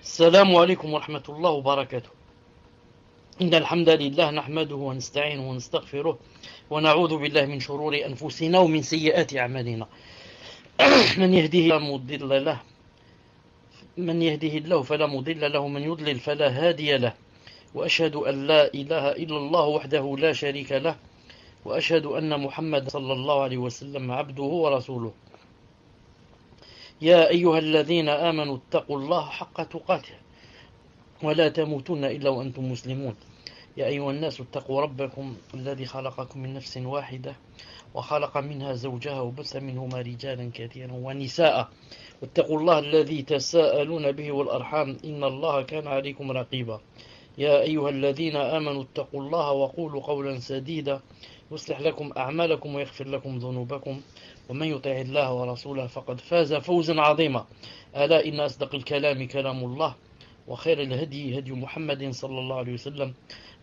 السلام عليكم ورحمة الله وبركاته. إن الحمد لله نحمده ونستعينه ونستغفره ونعوذ بالله من شرور أنفسنا ومن سيئات أعمالنا. من يهده الله فلا مضل له ومن يضلل فلا هادي له، وأشهد أن لا إله إلا الله وحده لا شريك له، وأشهد أن محمد صلى الله عليه وسلم عبده ورسوله. يا أيها الذين آمنوا اتقوا الله حق تقاته ولا تموتن إلا وأنتم مسلمون. يا أيها الناس اتقوا ربكم الذي خلقكم من نفس واحدة وخلق منها زوجها وبث منهما رجالا كثيرا ونساء، واتقوا الله الذي تساءلون به والأرحام إن الله كان عليكم رقيبا. يا أيها الذين آمنوا اتقوا الله وقولوا قولا سديدا يصلح لكم أعمالكم ويغفر لكم ذنوبكم، ومن يطع الله ورسوله فقد فاز فوزا عظيما. ألا إن أصدق الكلام كلام الله، وخير الهدي هدي محمد صلى الله عليه وسلم،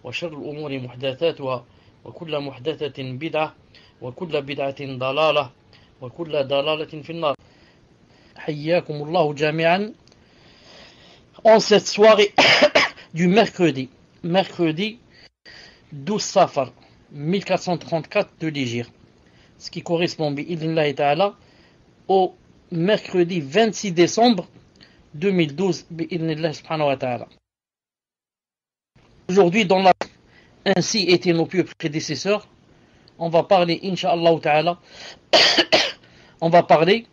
وشر الأمور محدثاتها، وكل محدثة بدعة، وكل بدعة ضلالة، وكل ضلالة في النار. حياكم الله جميعا en cette soirée du mercredi 12 Safar 1434 de l'Hégire, ce qui correspond bi'idhnillahi ta'ala au mercredi 26 décembre 2012 bi'idhnillahi subhanahu wa ta'ala. Aujourd'hui, ainsi étaient nos pieux prédécesseurs, on va parler, incha'Allah ta'ala, on va parler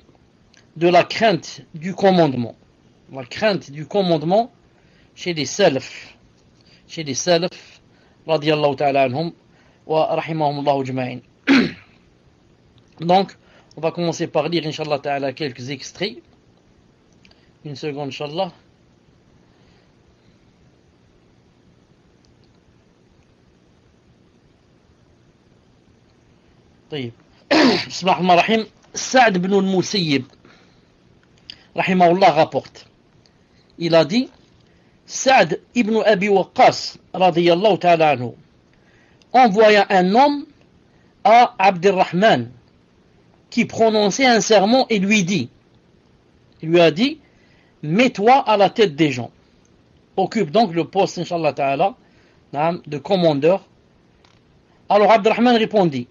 de la crainte du commandement. La crainte du commandement chez les salaf, radiyallahu ta'ala anhum wa rahimahumullahu jma'in. Donc, on va commencer par lire, inch'Allah ta'ala, quelques extraits. Une seconde, inch'Allah. طيب. بسم الله الرحمن الرحيم. Sa'd ibn al-Musayyib, rahimahullah, rapporte. Il a dit, Sa'd ibn Abi Waqqas, radiyallahu ta'ala anhu, envoya un homme à Abdurrahman, qui prononçait un sermon et lui a dit, mets-toi à la tête des gens. Occupe donc le poste, inshallah ta'ala, de commandeur. Alors Abdurrahman répondit,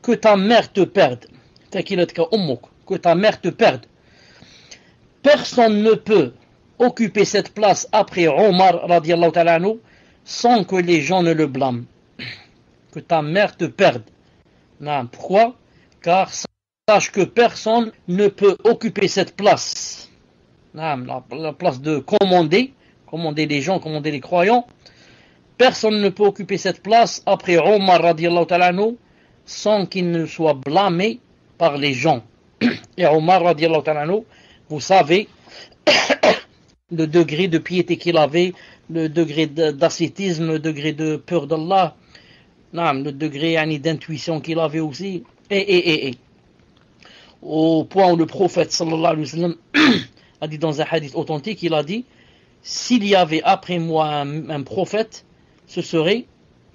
que ta mère te perde, que ta mère te perde. Personne ne peut occuper cette place après Omar radiallahu ta'ala anhu sans que les gens ne le blâment. Que ta mère te perde. Pourquoi? Car sache que personne ne peut occuper cette place. La place de commander les gens, commander les croyants. Personne ne peut occuper cette place après Omar radiallahu ta'ala anhu sans qu'il ne soit blâmé par les gens. Et Omar radiallahu ta'ala anhu, vous savez le degré de piété qu'il avait, le degré d'ascétisme, le degré de peur d'Allah, le degré d'intuition qu'il avait aussi, et au point où le prophète sallallahu alayhi wa sallam a dit dans un hadith authentique, il a dit, s'il y avait après moi un prophète, ce serait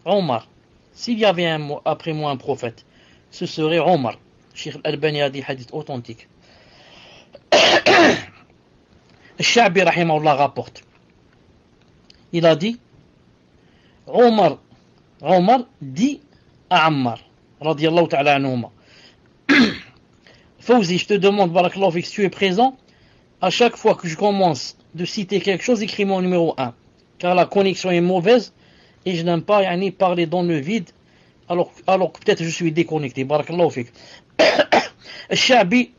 Omar. S'il y avait après moi un prophète, ce serait Omar. Cheikh Al-Albani a dit hadith authentique. Sha'bi rahimahullah rapporte. Il a dit, Omar dit à Ammar radiyallahu ta'ala anhuma, Fawzi, je te demande, barakallahu fik, si tu es présent, à chaque fois que je commence de citer quelque chose, écris-moi au numéro 1, car la connexion est mauvaise et je n'aime pas parler dans le vide alors que peut-être je suis déconnecté. Barakallahu fik. Sha'bi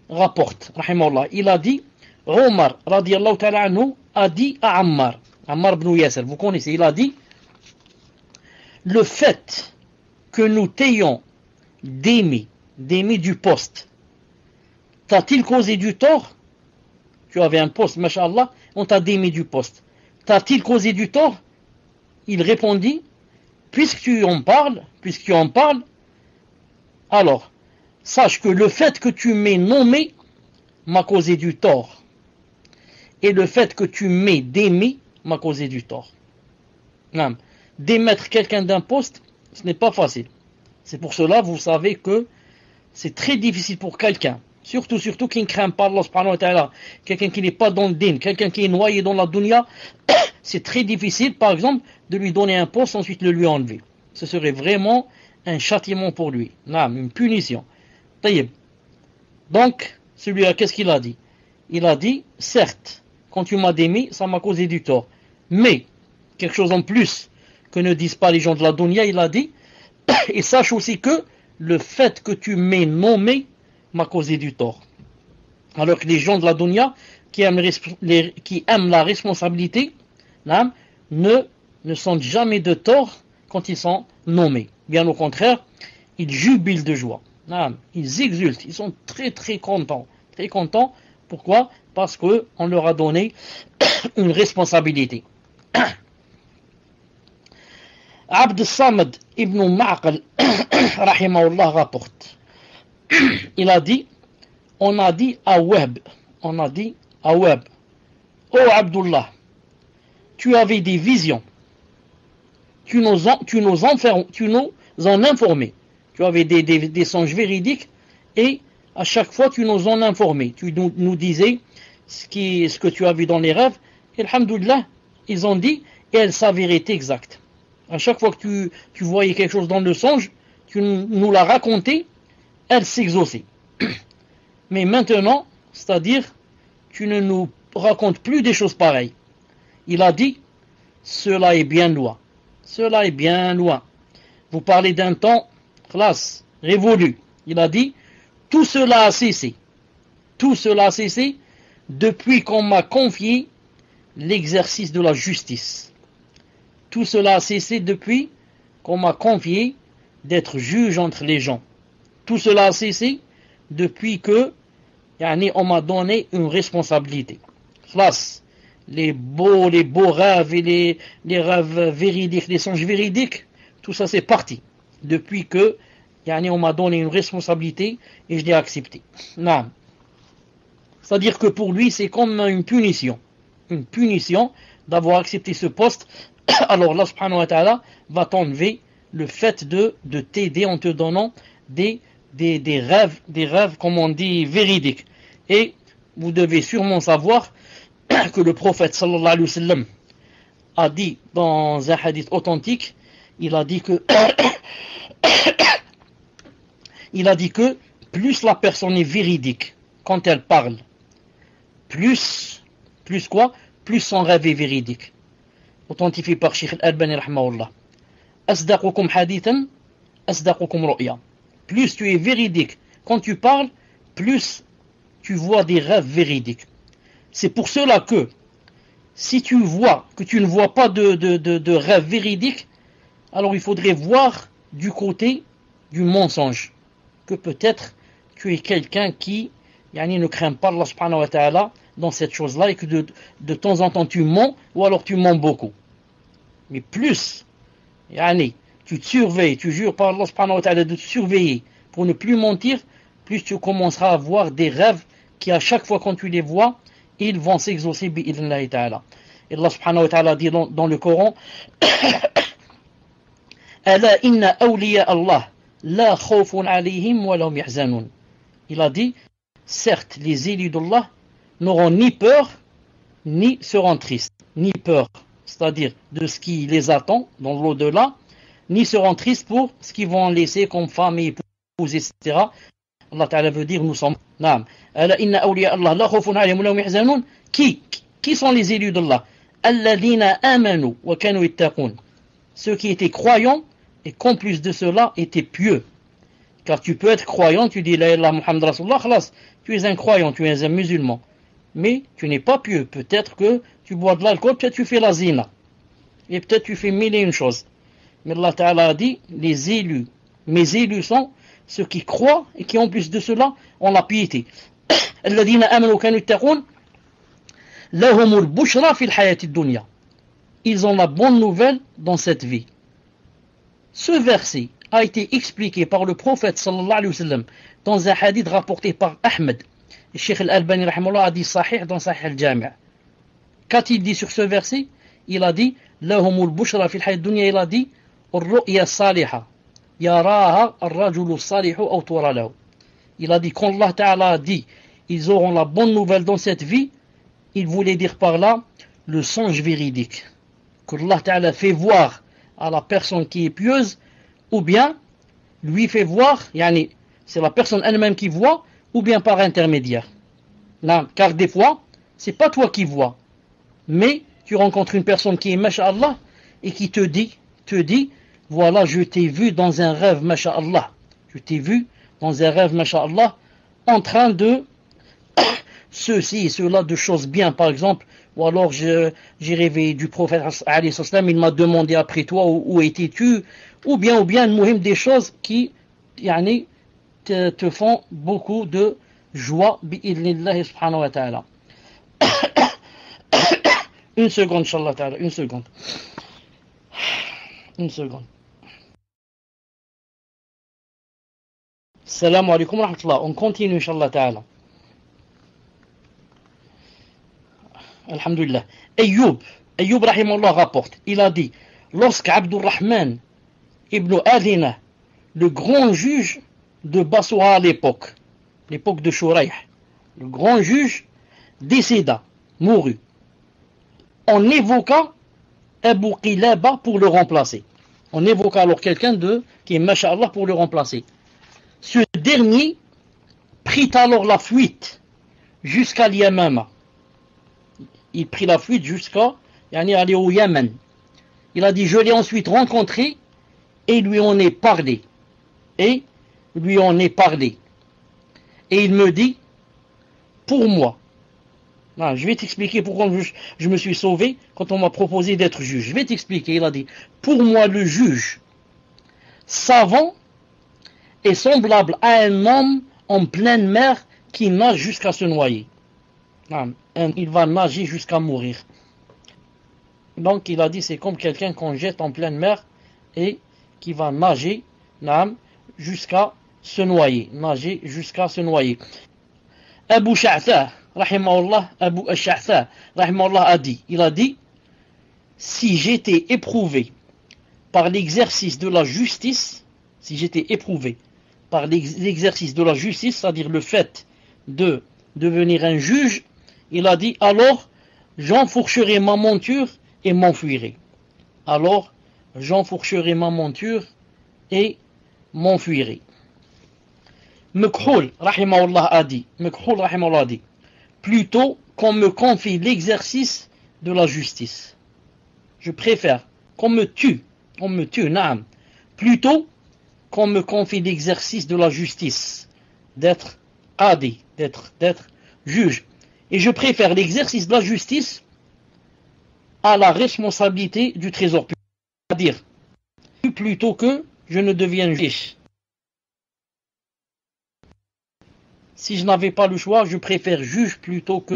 rapporte, rahimahullah, il a dit, Omar radiyallahu ta'ala anhu a dit à Ammar ibn Yasir, vous connaissez, il a dit, le fait que nous t'ayons d'aimer du poste, t'a-t-il causé du tort? Tu avais un poste, masha'Allah, on t'a d'aimer du poste. T'a-t-il causé du tort? Il répondit, puisque tu en parles, alors, sache que le fait que tu m'aies nommé m'a causé du tort. Et le fait que tu m'aies d'aimer m'a causé du tort. D'émettre quelqu'un d'un poste, ce n'est pas facile. C'est pour cela, vous savez que c'est très difficile pour quelqu'un Surtout qui ne craint pas Allah subhanahu wa ta'ala. Quelqu'un qui n'est pas dans le din, quelqu'un qui est noyé dans la dunya, c'est très difficile, par exemple, de lui donner un poste, ensuite le lui enlever. Ce serait vraiment un châtiment pour lui. Une punition. Taïb. Donc, celui-là, qu'est-ce qu'il a dit? Il a dit, certes, quand tu m'as démis, ça m'a causé du tort. Mais, quelque chose en plus que ne disent pas les gens de la dunya, il a dit, et sache aussi que le fait que tu m'aies nommé m'a causé du tort. Alors que les gens de la dunya qui aiment la responsabilité ne sentent jamais de tort quand ils sont nommés. Bien au contraire, ils jubilent de joie. Ils exultent, ils sont très très contents. Très contents. Pourquoi? Parce qu'on leur a donné une responsabilité. Abd Samad ibn Ma'qal rahimahullah rapporte. Il a dit, on a dit à Wahb, oh Abdullah, tu avais des visions, tu nous en informais, tu avais des songes véridiques et à chaque fois tu nous en informais, tu nous disais ce que tu as vu dans les rêves, et alhamdoulilah, ils ont dit, et elle s'avérait exacte. À chaque fois que tu voyais quelque chose dans le songe, tu nous l'as raconté, elle s'exauçait. Mais maintenant, c'est-à-dire, tu ne nous racontes plus des choses pareilles. Il a dit, cela est bien loin. Cela est bien loin. Vous parlez d'un temps, classe, révolu. Il a dit, tout cela a cessé. Tout cela a cessé depuis qu'on m'a confié l'exercice de la justice. Tout cela a cessé depuis qu'on m'a confié d'être juge entre les gens. Tout cela a cessé depuis que on m'a donné une responsabilité. Classe, les beaux rêves et les rêves véridiques, les songes véridiques, tout ça c'est parti. Depuis que on m'a donné une responsabilité et je l'ai accepté. Non. C'est-à-dire que pour lui c'est comme une punition. Une punition d'avoir accepté ce poste. Alors Allah subhanahu wa ta'ala va t'enlever le fait de t'aider en te donnant des rêves, comme on dit, véridiques. Et vous devez sûrement savoir que le prophète sallallahu alayhi wa sallam a dit dans un hadith authentique, il a dit que plus la personne est véridique quand elle parle, plus quoi? Plus son rêve est véridique. Authentifié par Cheikh Al-Albani rahimahullah. Asdaqukum hadithan, asdaqukum ru'ya. Plus tu es véridique quand tu parles, plus tu vois des rêves véridiques. C'est pour cela que si tu vois que tu ne vois pas de rêves véridiques, alors il faudrait voir du côté du mensonge. Que peut-être tu es quelqu'un qui ne craint pas Allah subhanahu wa ta'ala dans cette chose-là et que de temps en temps tu mens ou alors tu mens beaucoup. Mais plus tu te surveilles, tu jures par Allah subhanahu wa ta'ala de te surveiller pour ne plus mentir, plus tu commenceras à voir des rêves qui à chaque fois quand tu les vois, ils vont s'exaucer bi'idhnillahi ta'ala. Et Allah subhanahu wa ta'ala dit dans le Coran Ala inna awliya Allah la khawfun alayhim wa lahum yahzanun. Il a dit, certes, les élus d'Allah n'auront ni peur, ni seront tristes. Ni peur, c'est-à-dire de ce qui les attend dans l'au-delà, ni seront tristes pour ce qu'ils vont laisser comme femme et épouse, etc. Allah Ta'ala veut dire, nous sommes. Naam. Ala inna awliya Allah la khawfun alayhim wa lahum yahzanun. Qui sont les élus d'Allah? Alladhina amanu wa kanu yattaqun. Ceux qui étaient croyants et qu'en plus de cela étaient pieux. Car tu peux être croyant, tu dis la ilaha Muhammad Rasulullah, khalas, tu es un croyant, tu es un musulman. Mais tu n'es pas pieux. Peut-être que tu bois de l'alcool, peut-être tu fais la zina. Et peut-être tu fais mille et une choses. Mais Allah Ta'ala a dit, les élus, mes élus sont ceux qui croient et qui en plus de cela ont la piété. Alladhina amanu kanu yattaqun lahumul bushra fil hayati dunya. Ils ont la bonne nouvelle dans cette vie. Ce verset a été expliqué par le prophète sallallahu alayhi wa sallam dans un hadith rapporté par Ahmed. Le Cheikh Al-Albani rahimahullah a dit sahih dans Sahih Al-Jami'. Qu'a-t-il dit sur ce verset? Il a dit lahumul bushra fil hayat dunya, il a dit ar-ru'ya salihah yaraha ar-rajulu salihu aw tura lahu. Il a dit, quand Allah Ta'ala a dit, ils auront la bonne nouvelle dans cette vie, il voulait dire par là, le songe véridique. Que Allah Ta'ala fait voir à la personne qui est pieuse, ou bien lui fait voir, yani, c'est la personne elle-même qui voit, ou bien par intermédiaire. Là, car des fois, c'est pas toi qui vois, mais tu rencontres une personne qui est masha'Allah et qui te dit, voilà, je t'ai vu dans un rêve, masha'Allah. Je t'ai vu dans un rêve, masha'Allah, en train de ceci et cela, de choses bien, par exemple, ou alors j'ai rêvé du prophète, il m'a demandé après toi, où étais-tu, ou bien, des choses qui, yani, te font beaucoup de joie, bi'idnillahi subhanahu wa ta'ala. Une seconde, inshallah ta'ala, une seconde. Salam alaikum wa rahmatullah. On continue, inshallah ta'ala. Alhamdulillah. Ayyub rahimahullah rapporte, il a dit, lorsque Abdurrahman ibn Adina, le grand juge de Basra à l'époque de Shuraih, le grand juge décéda, mourut, on évoqua Abu Qilaba pour le remplacer. On évoqua alors quelqu'un qui est masha'Allah pour le remplacer. Ce dernier prit alors la fuite jusqu'à l'Yamama. Il prit la fuite jusqu'à aller au Yémen. Il a dit, je l'ai ensuite rencontré et lui en ai parlé. Et il me dit, pour moi, non, je vais t'expliquer pourquoi je me suis sauvé quand on m'a proposé d'être juge. Je vais t'expliquer. Il a dit, pour moi le juge savant est semblable à un homme en pleine mer qui nage jusqu'à se noyer. Non, il va nager jusqu'à mourir. Donc il a dit, c'est comme quelqu'un qu'on jette en pleine mer et qui va nager jusqu'à se noyer. Abu Sha'tha, rahimahullah, a dit, si j'étais éprouvé par l'exercice de la justice, c'est-à-dire le fait de devenir un juge, il a dit, alors j'enfourcherai ma monture et m'enfuirai. Mekhul, rahimahullah, a dit, plutôt qu'on me confie l'exercice de la justice. Je préfère qu'on me tue, naam, plutôt qu'on me confie l'exercice de la justice, d'être qadi, d'être juge. Et je préfère l'exercice de la justice à la responsabilité du trésor public. C'est-à-dire, plutôt que je ne devienne juge. Si je n'avais pas le choix, je préfère juge plutôt que...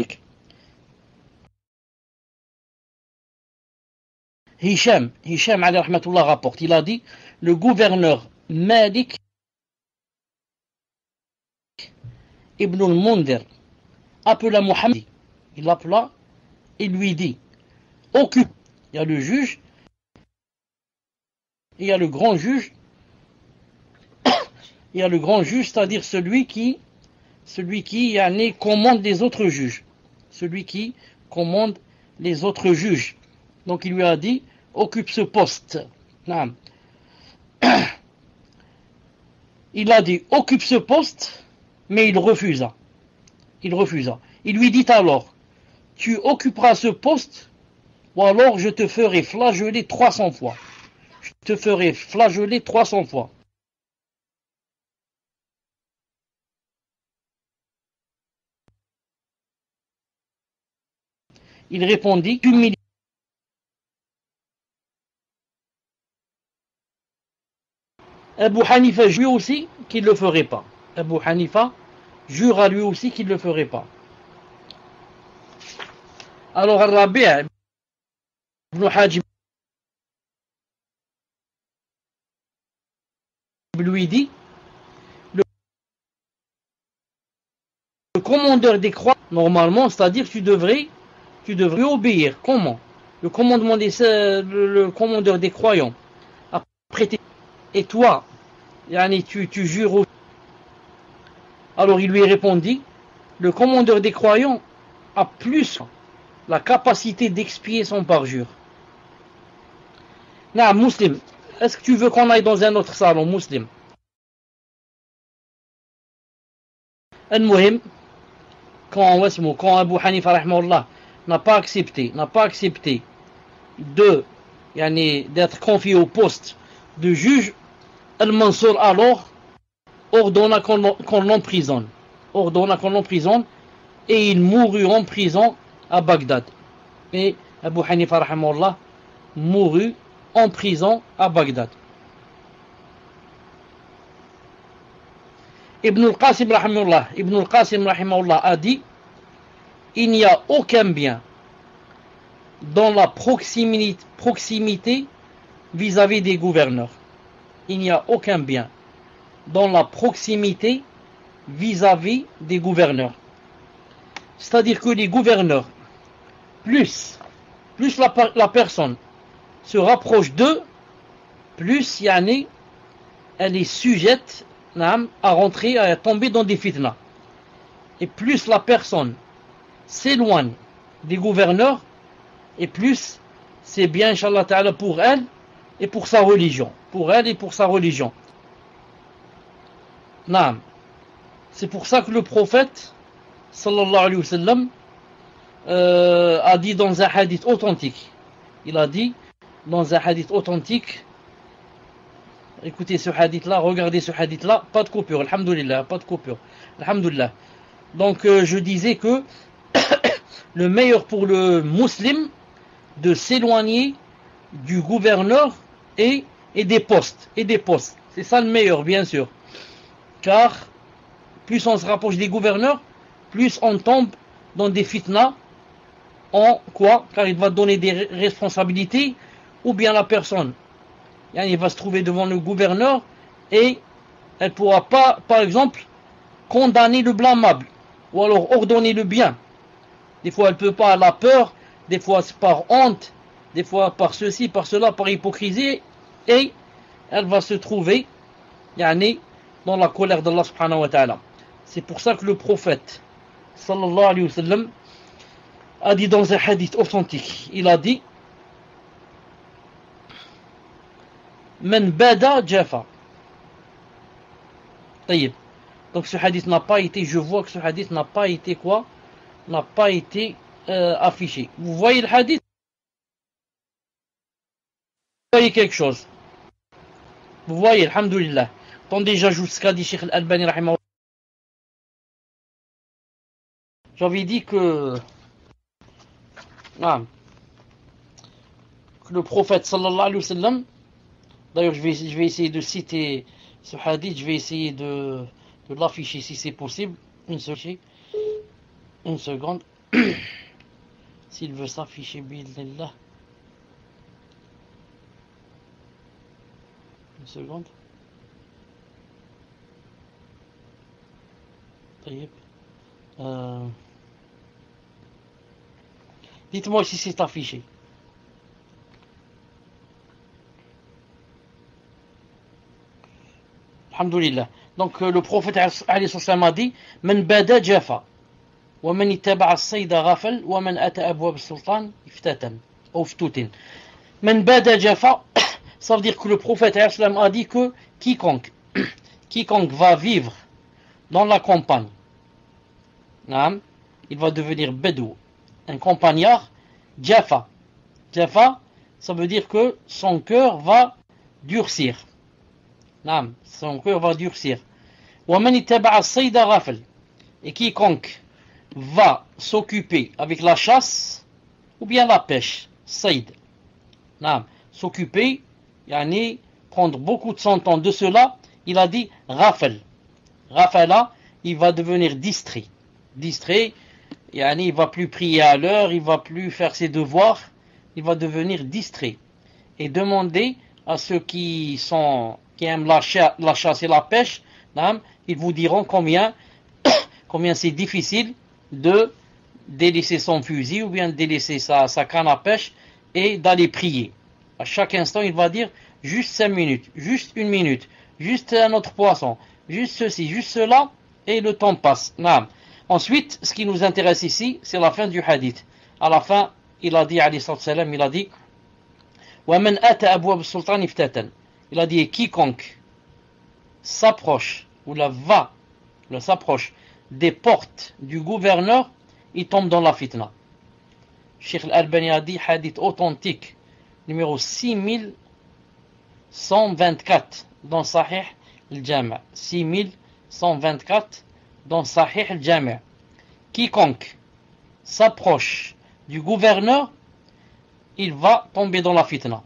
Hisham alayhi rahmatullah rapporte, il a dit, le gouverneur Malik ibn al-Mundhir appela Muhammad, il lui dit, occupe, il y a le juge, il y a le grand juge, c'est-à-dire celui qui commande les autres juges. Donc il lui a dit, occupe ce poste. Il a dit, occupe ce poste, mais il refusa. Il lui dit alors, tu occuperas ce poste, ou alors je te ferai flageller 300 fois. Il répondit, Abu Hanifa jura aussi qu'il ne le ferait pas. Alors Al-Rabi' ibn Hajib lui dit, le commandeur des croyants, normalement, c'est-à-dire tu devrais obéir. Comment? Le commandeur des croyants. Après, et toi, tu jures aussi. Alors il lui répondit, le commandeur des croyants a plus la capacité d'expier son parjure. Non, Muslim, est-ce que tu veux qu'on aille dans un autre salon, Muslim? Al-Muhim, quand Abu Hanifa rahimahullah n'a pas accepté d'être confié au poste de juge, Al-Mansur alors ordonna qu'on l'emprisonne. Et il mourut en prison à Bagdad. Et Abu Hanifa rahimahullah mourut en prison à Bagdad. Ibn al-Qasim rahimahullah a dit, il n'y a aucun bien dans la proximité vis-à-vis des gouverneurs. Il n'y a aucun bien dans la proximité vis-à-vis des gouverneurs. C'est-à-dire que les gouverneurs, plus la personne se rapproche d'eux, plus elle est sujette à rentrer, à tomber dans des fitnas. Et plus la personne s'éloigne des gouverneurs, et plus c'est bien, Inch'Allah Ta'ala, pour elle et pour sa religion. C'est pour ça que le prophète sallallahu alayhi wa sallam a dit dans un hadith authentique. Il a dit dans un hadith authentique, écoutez ce hadith-là, regardez ce hadith-là, pas de coupure, alhamdoulilah, pas de coupure, alhamdoulilah. Donc je disais que le meilleur pour le musulman de s'éloigner du gouverneur et des postes. C'est ça le meilleur, bien sûr. Car plus on se rapproche des gouverneurs, plus on tombe dans des fitnas. En quoi? Car il va donner des responsabilités, ou bien la personne il va se trouver devant le gouverneur et elle ne pourra pas, par exemple, condamner le blâmable ou alors ordonner le bien. Des fois elle ne peut pas, elle a peur, des fois c'est par honte, des fois par ceci, par cela, par hypocrisie, et elle va se trouver dans la colère d'Allah subhanahu wa ta'ala. C'est pour ça que le prophète sallallahu alayhi wa sallam a dit dans un hadith authentique, il a dit Men bada jafa. Donc ce hadith n'a pas été, je vois que ce hadith n'a pas été quoi? N'a pas été affiché. Vous voyez le hadith? Vous voyez quelque chose? Vous voyez, alhamdoulilah. Attendez, j'ajoute ce qu'a dit Cheikh Al-Albani rahimahullah. J'avais dit que le prophète sallallahu alayhi wa sallam, d'ailleurs je vais essayer de citer ce hadith, je vais essayer de l'afficher si c'est possible. Une seconde. S'il veut s'afficher, billah. Une seconde. Dites-moi si c'est affiché. Alhamdulillah. Donc le prophète alayhi salam a dit Man bada jafa wa man ittaba as-sayda ghafal wa man ata abwab as-sultan iftatan ou ftoutin. Man bada jafa, ça veut dire que le prophète alayhi salam a dit que quiconque va vivre dans la campagne, il va devenir bédou, un campagnard. Jafa, ça veut dire que son cœur va durcir. Son cœur va durcir. Et quiconque va s'occuper avec la chasse ou bien la pêche, saïd. S'occuper, prendre beaucoup de son temps de cela, il a dit rafal. Rafala, il va devenir distrait. Il va plus prier à l'heure, il va plus faire ses devoirs, il va devenir distrait. Et demander à ceux qui aiment la chasse et la pêche, ils vous diront combien c'est difficile de délaisser son fusil ou bien de délaisser sa canne à pêche et d'aller prier. À chaque instant, il va dire juste 5 minutes, juste 1 minute, juste un autre poisson, juste ceci, juste cela, et le temps passe. Naam. Ensuite, ce qui nous intéresse ici, c'est la fin du hadith. À la fin, il a dit, alayhi salam, il a dit, وَمَنْ أَتَى أَبْوَابَ السُّلْطَانِ افتتن. Il a dit, quiconque s'approche, ou s'approche des portes du gouverneur, il tombe dans la fitna. Cheikh Al-Albani a dit, hadith authentique, numéro 6124 dans Sahih al-Jami'. 6124 dans Sahih al-Jami'. Quiconque s'approche du gouverneur, il va tomber dans la fitna.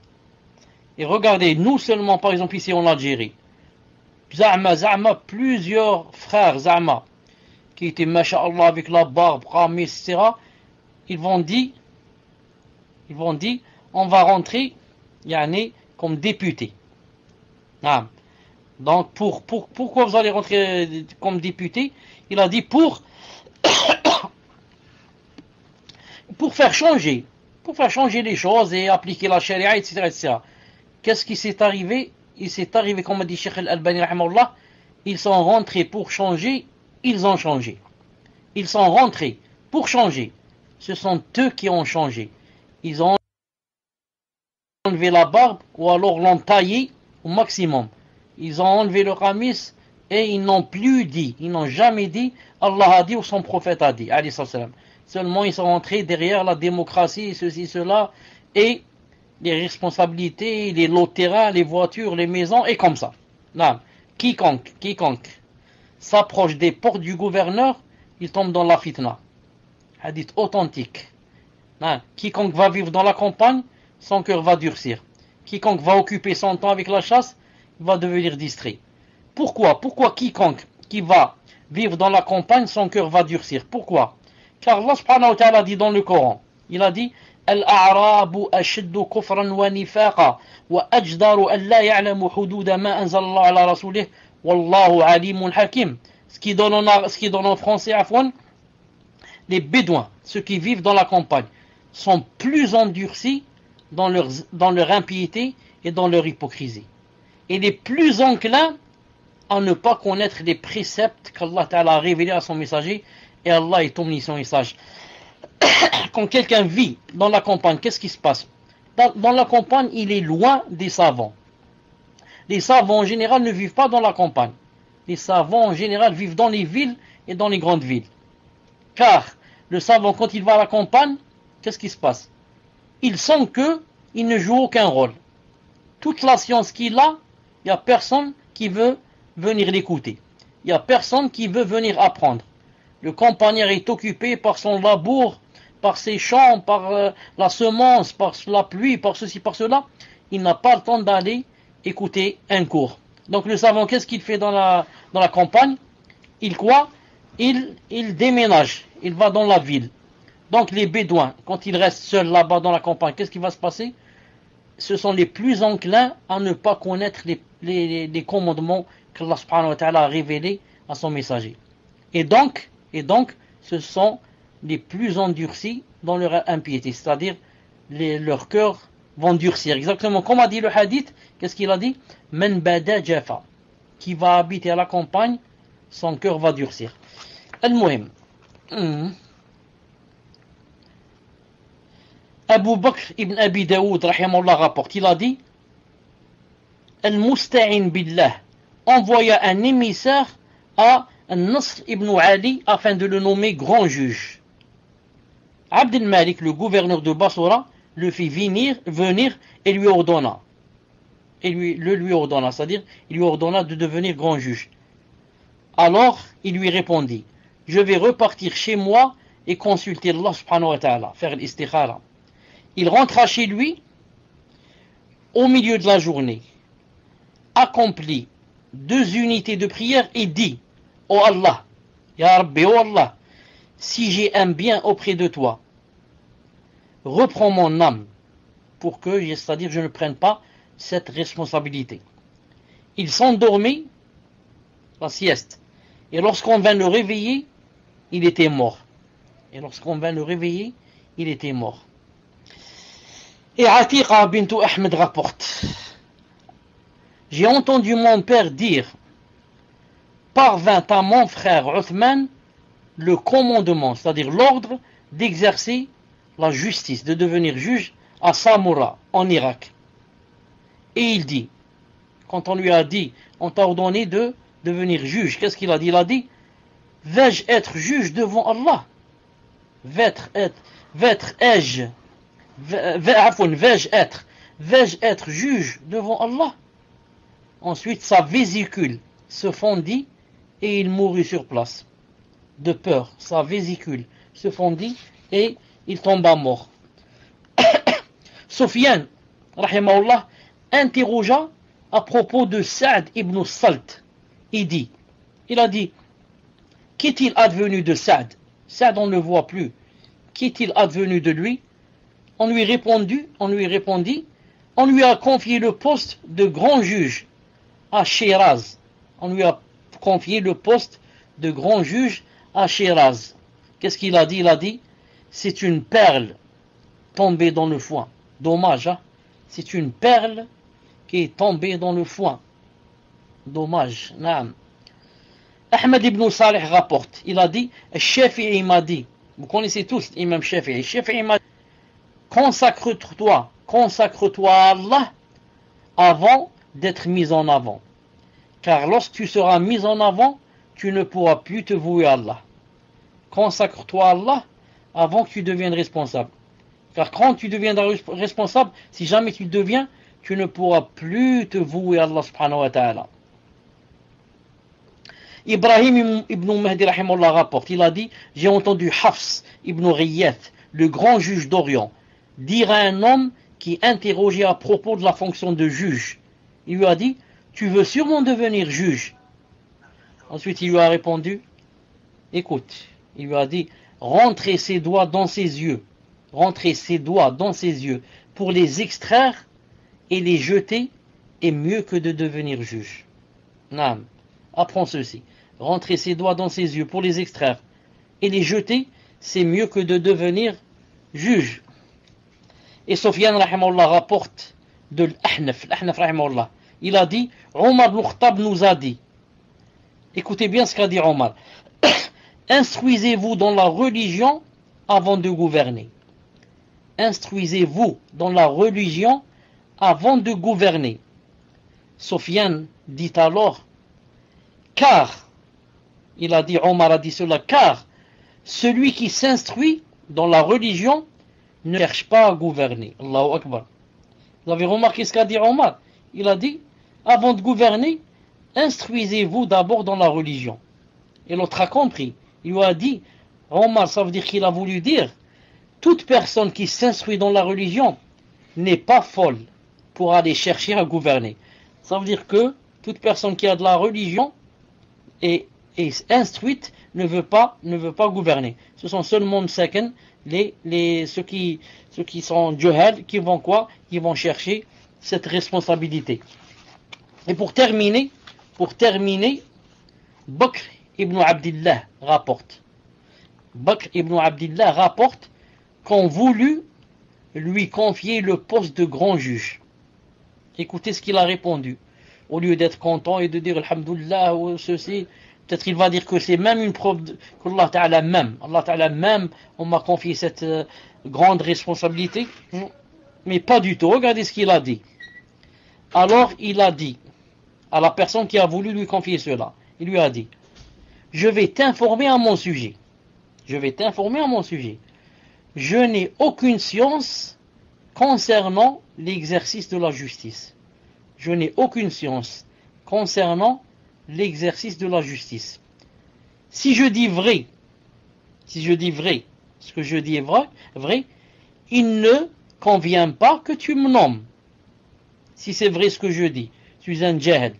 Et regardez, nous seulement, par exemple ici en Algérie, Za'ma, plusieurs frères Za'ma, qui étaient, masha'Allah, avec la barbe, qamis, etc., ils vont dire, on va rentrer, yani, comme député. Ah. Donc, pourquoi vous allez rentrer comme député? Il a dit pour faire changer les choses et appliquer la charia, etc., etc. Qu'est-ce qui s'est arrivé? Il s'est arrivé, comme a dit Cheikh Al-Albani, rahimahullah, ils sont rentrés pour changer, ils ont changé. Ils sont rentrés pour changer. Ce sont eux qui ont changé. Ils ont enlevé la barbe ou alors l'ont taillé au maximum. Ils ont enlevé le qamis et ils n'ont plus dit, ils n'ont jamais dit Allah a dit ou son prophète a dit, alayhi salam. Seulement ils sont rentrés derrière la démocratie, ceci, cela, et les responsabilités, les lots de terrain, les voitures, les maisons, et comme ça. Non. Quiconque s'approche des portes du gouverneur, il tombe dans la fitna. Hadith authentique. Non. Quiconque va vivre dans la campagne, son cœur va durcir. Quiconque va occuper son temps avec la chasse, il va devenir distrait. Pourquoi quiconque qui va vivre dans la campagne, son cœur va durcir? Pourquoi? Car Allah subhanahu wa ta'ala dit dans le Coran, il a dit الأعراب أشد كفرا ونفاقا وأجدر أن لا يعلم حدود ما أنزل الله على رسوله والله عليم حكيم. Ce qui donne en français, afwan, les bédouins, ceux qui vivent dans la campagne, sont plus endurcis dans leur impiété et dans leur hypocrisie. Et les plus enclins à ne pas connaître les préceptes qu'Allah Ta'ala a révélés à son messager, et Allah est omniscient et sage. Quand quelqu'un vit dans la campagne, qu'est-ce qui se passe? Dans la campagne, il est loin des savants. Les savants en général ne vivent pas dans la campagne. Les savants en général vivent dans les villes et dans les grandes villes. Car le savant, quand il va à la campagne, qu'est-ce qui se passe? Il sent qu'il ne joue aucun rôle. Toute la science qu'il a, il n'y a personne qui veut venir l'écouter. Il n'y a personne qui veut venir apprendre. Le campagnard est occupé par son labour, par ses champs, par la semence, par la pluie, par ceci, par cela. Il n'a pas le temps d'aller écouter un cours. Donc le savant, qu'est-ce qu'il fait dans la campagne? Il déménage, il va dans la ville. Donc les bédouins, quand ils restent seuls là-bas dans la campagne, qu'est-ce qui va se passer? Ce sont les plus enclins à ne pas connaître les commandements qu'Allah subhanahu wa ta'ala a révélés à son messager. Et donc, ce sont les plus endurcis dans leur impiété, c'est-à-dire leurs cœurs vont durcir. Exactement comme a dit le hadith, qu'est-ce qu'il a dit? Men bada jafa, qui va habiter à la campagne, son cœur va durcir. Al-Muhim. Abu Bakr ibn Abi Daoud, rahimahullah, rapporte, il a dit, Al-Musta'in billah envoya un émissaire à Nasr ibn Ali afin de le nommer grand juge. Abd al-Malik, le gouverneur de Basra, le fit venir et lui ordonna. Lui ordonna, c'est-à-dire, il lui ordonna de devenir grand juge. Alors, il lui répondit, je vais repartir chez moi et consulter Allah subhanahu wa ta'ala, faire l'istikhara. Il rentra chez lui au milieu de la journée, accomplit 2 unités de prière et dit, oh Allah, Ya Rabbi, oh Allah, si j'ai un bien auprès de toi, reprends mon âme pour que, c'est-à-dire, je ne prenne pas cette responsabilité. Il s'endormit, la sieste, et lorsqu'on vint le réveiller, il était mort. Et Atiqa bint Ahmed rapporte, j'ai entendu mon père dire, parvint à mon frère Uthman le commandement, c'est-à-dire l'ordre d'exercer la justice, de devenir juge à Samoura, en Irak. Et il dit, quand on lui a dit, on t'a ordonné de devenir juge, qu'est-ce qu'il a dit? Il a dit, vais-je être juge devant Allah? Vais-je être juge devant Allah? Ensuite, sa vésicule se fondit et il mourut sur place. De peur, sa vésicule se fondit et il tomba mort. Sufyan, rahimahullah, interrogea à propos de Saad ibn Salt. Il a dit, qu'est-il advenu de Saad? Saad, on ne le voit plus. Qu'est-il advenu de lui? On lui répondit, on lui a confié le poste de grand juge à Shiraz. On lui a confié le poste de grand juge à Shiraz. Qu'est-ce qu'il a dit? Il a dit, c'est une perle tombée dans le foin. Dommage, hein? C'est une perle qui est tombée dans le foin. Dommage, naam. Ahmed ibn Salih rapporte, il a dit, Shafi'i m'a dit, vous connaissez tous l'imam Shafi'i, Shafi'i m'a dit, consacre-toi à Allah avant d'être mis en avant. Car lorsque tu seras mis en avant, tu ne pourras plus te vouer à Allah. Consacre-toi à Allah avant que tu deviennes responsable. Car quand tu deviendras responsable, si jamais tu le deviens, tu ne pourras plus te vouer à Allah subhanahu wa ta'ala. Ibrahim ibn Mahdi rahimahullah rapporte, il a dit, j'ai entendu Hafs ibn Ghiyath, le grand juge d'Orient, dire à un homme qui interrogeait à propos de la fonction de juge. Il lui a dit, tu veux sûrement devenir juge. Ensuite il lui a répondu, écoute, il lui a dit, rentrer ses doigts dans ses yeux pour les extraire et les jeter est mieux que de devenir juge. Naam, apprends ceci. Rentrer ses doigts dans ses yeux pour les extraire et les jeter, c'est mieux que de devenir juge. Et Sufyan rahimahullah rapporte de l'Ahnaf rahimahullah. Il a dit, Omar ibn Khattab nous a dit, écoutez bien ce qu'a dit Omar, instruisez-vous dans la religion avant de gouverner. Instruisez-vous dans la religion avant de gouverner. Sufyan dit alors, car, il a dit, Omar a dit cela, car celui qui s'instruit dans la religion ne cherche pas à gouverner. Allahu Akbar. Vous avez remarqué ce qu'a dit Omar? Il a dit, avant de gouverner, instruisez-vous d'abord dans la religion. Et l'autre a compris. Il lui a dit, Omar, ça veut dire qu'il a voulu dire, toute personne qui s'instruit dans la religion n'est pas folle pour aller chercher à gouverner. Ça veut dire que toute personne qui a de la religion est instruite ne veut pas gouverner. Ce sont seulement ceux qui sont juhal qui vont quoi? Qui vont chercher cette responsabilité. Et pour terminer, Bakr ibn Abdillah rapporte qu'on voulut lui confier le poste de grand juge. Écoutez ce qu'il a répondu. Au lieu d'être content et de dire Alhamdulillah ou ceci, peut-être il va dire que c'est même une preuve qu'Allah Ta'ala même, on m'a confié cette grande responsabilité. Mais pas du tout. Regardez ce qu'il a dit. Alors il a dit à la personne qui a voulu lui confier cela, il lui a dit, je vais t'informer à mon sujet. Je n'ai aucune science concernant l'exercice de la justice. Je n'ai aucune science concernant l'exercice de la justice. Si je dis vrai, ce que je dis est vrai, il ne convient pas que tu me nommes. Si c'est vrai ce que je dis, je suis un jahil,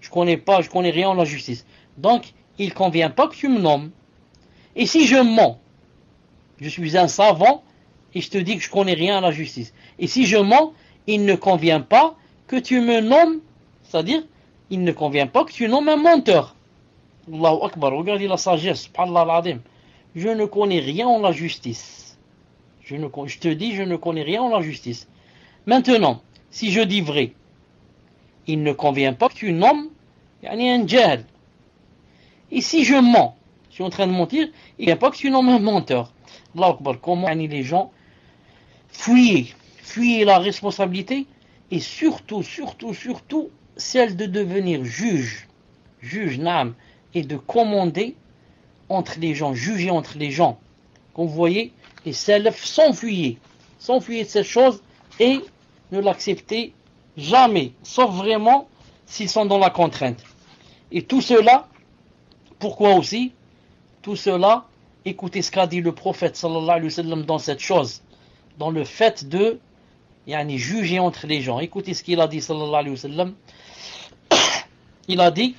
je connais rien en la justice. Donc, il ne convient pas que tu me nommes. Et si je mens, je suis un savant et je te dis que je connais rien à la justice. Et si je mens, il ne convient pas que tu me nommes, c'est-à-dire, il ne convient pas que tu nommes un menteur. Allahu Akbar, regardez la sagesse, subhanallah al-azim. Je ne connais rien en la justice. Je te dis, je ne connais rien en la justice. Maintenant, si je dis vrai, il ne convient pas que tu nommes un jahil. Et si je mens, je suis en train de mentir, il n'y a pas que je suis un menteur. Allahu Akbar, comment les gens fuyez la responsabilité et surtout celle de devenir juge, naam, et de commander entre les gens, juger entre les gens. Comme vous voyez, les salafs s'enfuyaient de cette chose et ne l'acceptaient jamais, sauf vraiment s'ils sont dans la contrainte. Et tout cela, pourquoi aussi? Tout cela, écoutez ce qu'a dit le prophète sallallahu alayhi wa sallam dans cette chose, dans le fait de juger entre les gens. Écoutez ce qu'il a dit sallallahu alayhi wa sallam. Il a dit: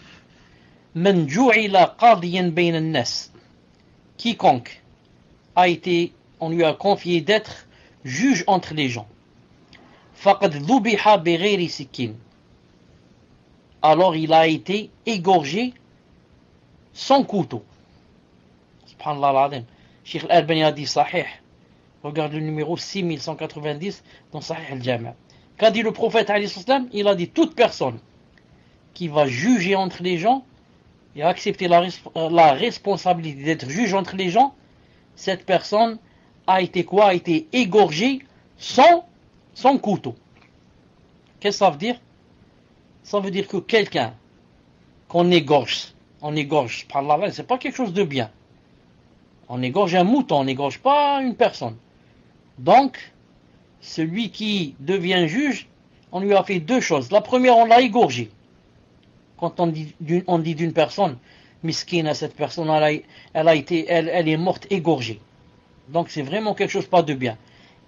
Man ju'ila qadiyan bayna an-nas. Quiconque on lui a confié d'être juge entre les gens. Faqad dhubiha bighayri sikin. Alors il a été égorgé sans couteau. Subhanallah al-Azim. Cheikh Al-Albani a dit sahih. Regarde le numéro 6190 dans Sahih al-Jami'. Qu'a dit le prophète alayhi salam? Il a dit: toute personne qui va juger entre les gens et accepter la responsabilité d'être juge entre les gens, cette personne a été quoi? A été égorgée sans couteau. Qu'est-ce que ça veut dire? Ça veut dire que quelqu'un qu'on égorge, par là, c'est pas quelque chose de bien. On égorge un mouton, on n'égorge pas une personne. Donc, celui qui devient juge, on lui a fait deux choses. La première, on l'a égorgé. Quand on dit d'une personne, miskine, cette personne, elle est morte égorgée. Donc c'est vraiment quelque chose pas de bien.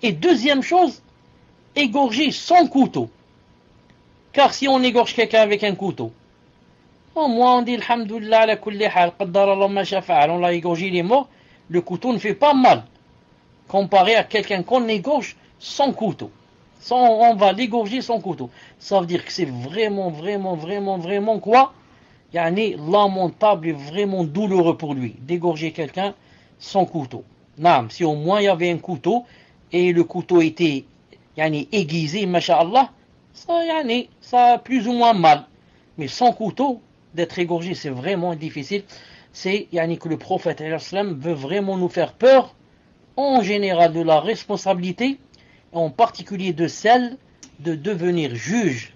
Et deuxième chose, égorgé sans couteau. Car si on égorge quelqu'un avec un couteau, au moins on dit alhamdoulilah ala kulli hal, qaddar Allah ma shafa'al, on l'a égorgé, il est mort, le couteau ne fait pas mal. Comparé à quelqu'un qu'on égorge sans couteau. On va l'égorger sans couteau. Ça veut dire que c'est vraiment quoi? Lamentable et vraiment douloureux pour lui d'égorger quelqu'un sans couteau. Non, si au moins il y avait un couteau et le couteau était aiguisé, masha'Allah, ça a plus ou moins mal. Mais sans couteau, d'être égorgé, c'est vraiment difficile. C'est que le prophète veut vraiment nous faire peur, en général de la responsabilité, en particulier de celle de devenir juge.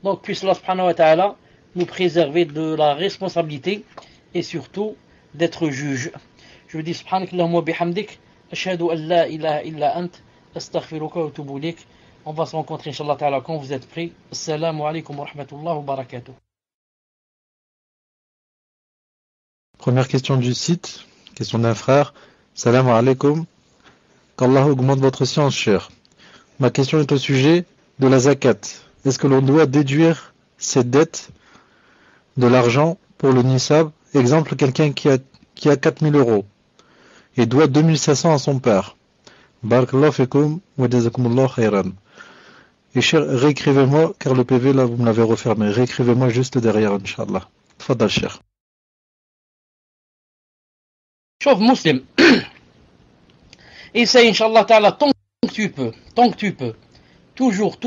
Donc puisse Allah subhanahu wa ta'ala nous préserver de la responsabilité et surtout d'être juge. Je vous dis subhanakallahumma wa bihamdik, ashhadu an la ilaha illa ant, astaghfiruka wa atubu ilayk. On va se rencontrer inshallah ta'ala quand vous êtes prêts. Assalamu alaikum wa rahmatullahi wa barakatuh. Première question du site, question d'un frère. Salam alaikum. Qu'Allah augmente votre science, cher. Ma question est au sujet de la zakat. Est-ce que l'on doit déduire ses dettes de l'argent pour le nisab? Exemple, quelqu'un qui a 4000 euros et doit 2500 à son père. Barakallahu fikum wa jazakumullahu khairan. Et cher, réécrivez-moi, car le PV là vous me l'avez refermé. Réécrivez-moi juste derrière, Inch'Allah. Tfadal, cher. Chauve muslim. Essaye, Inch'Allah ta'ala, tant que tu peux. Toujours.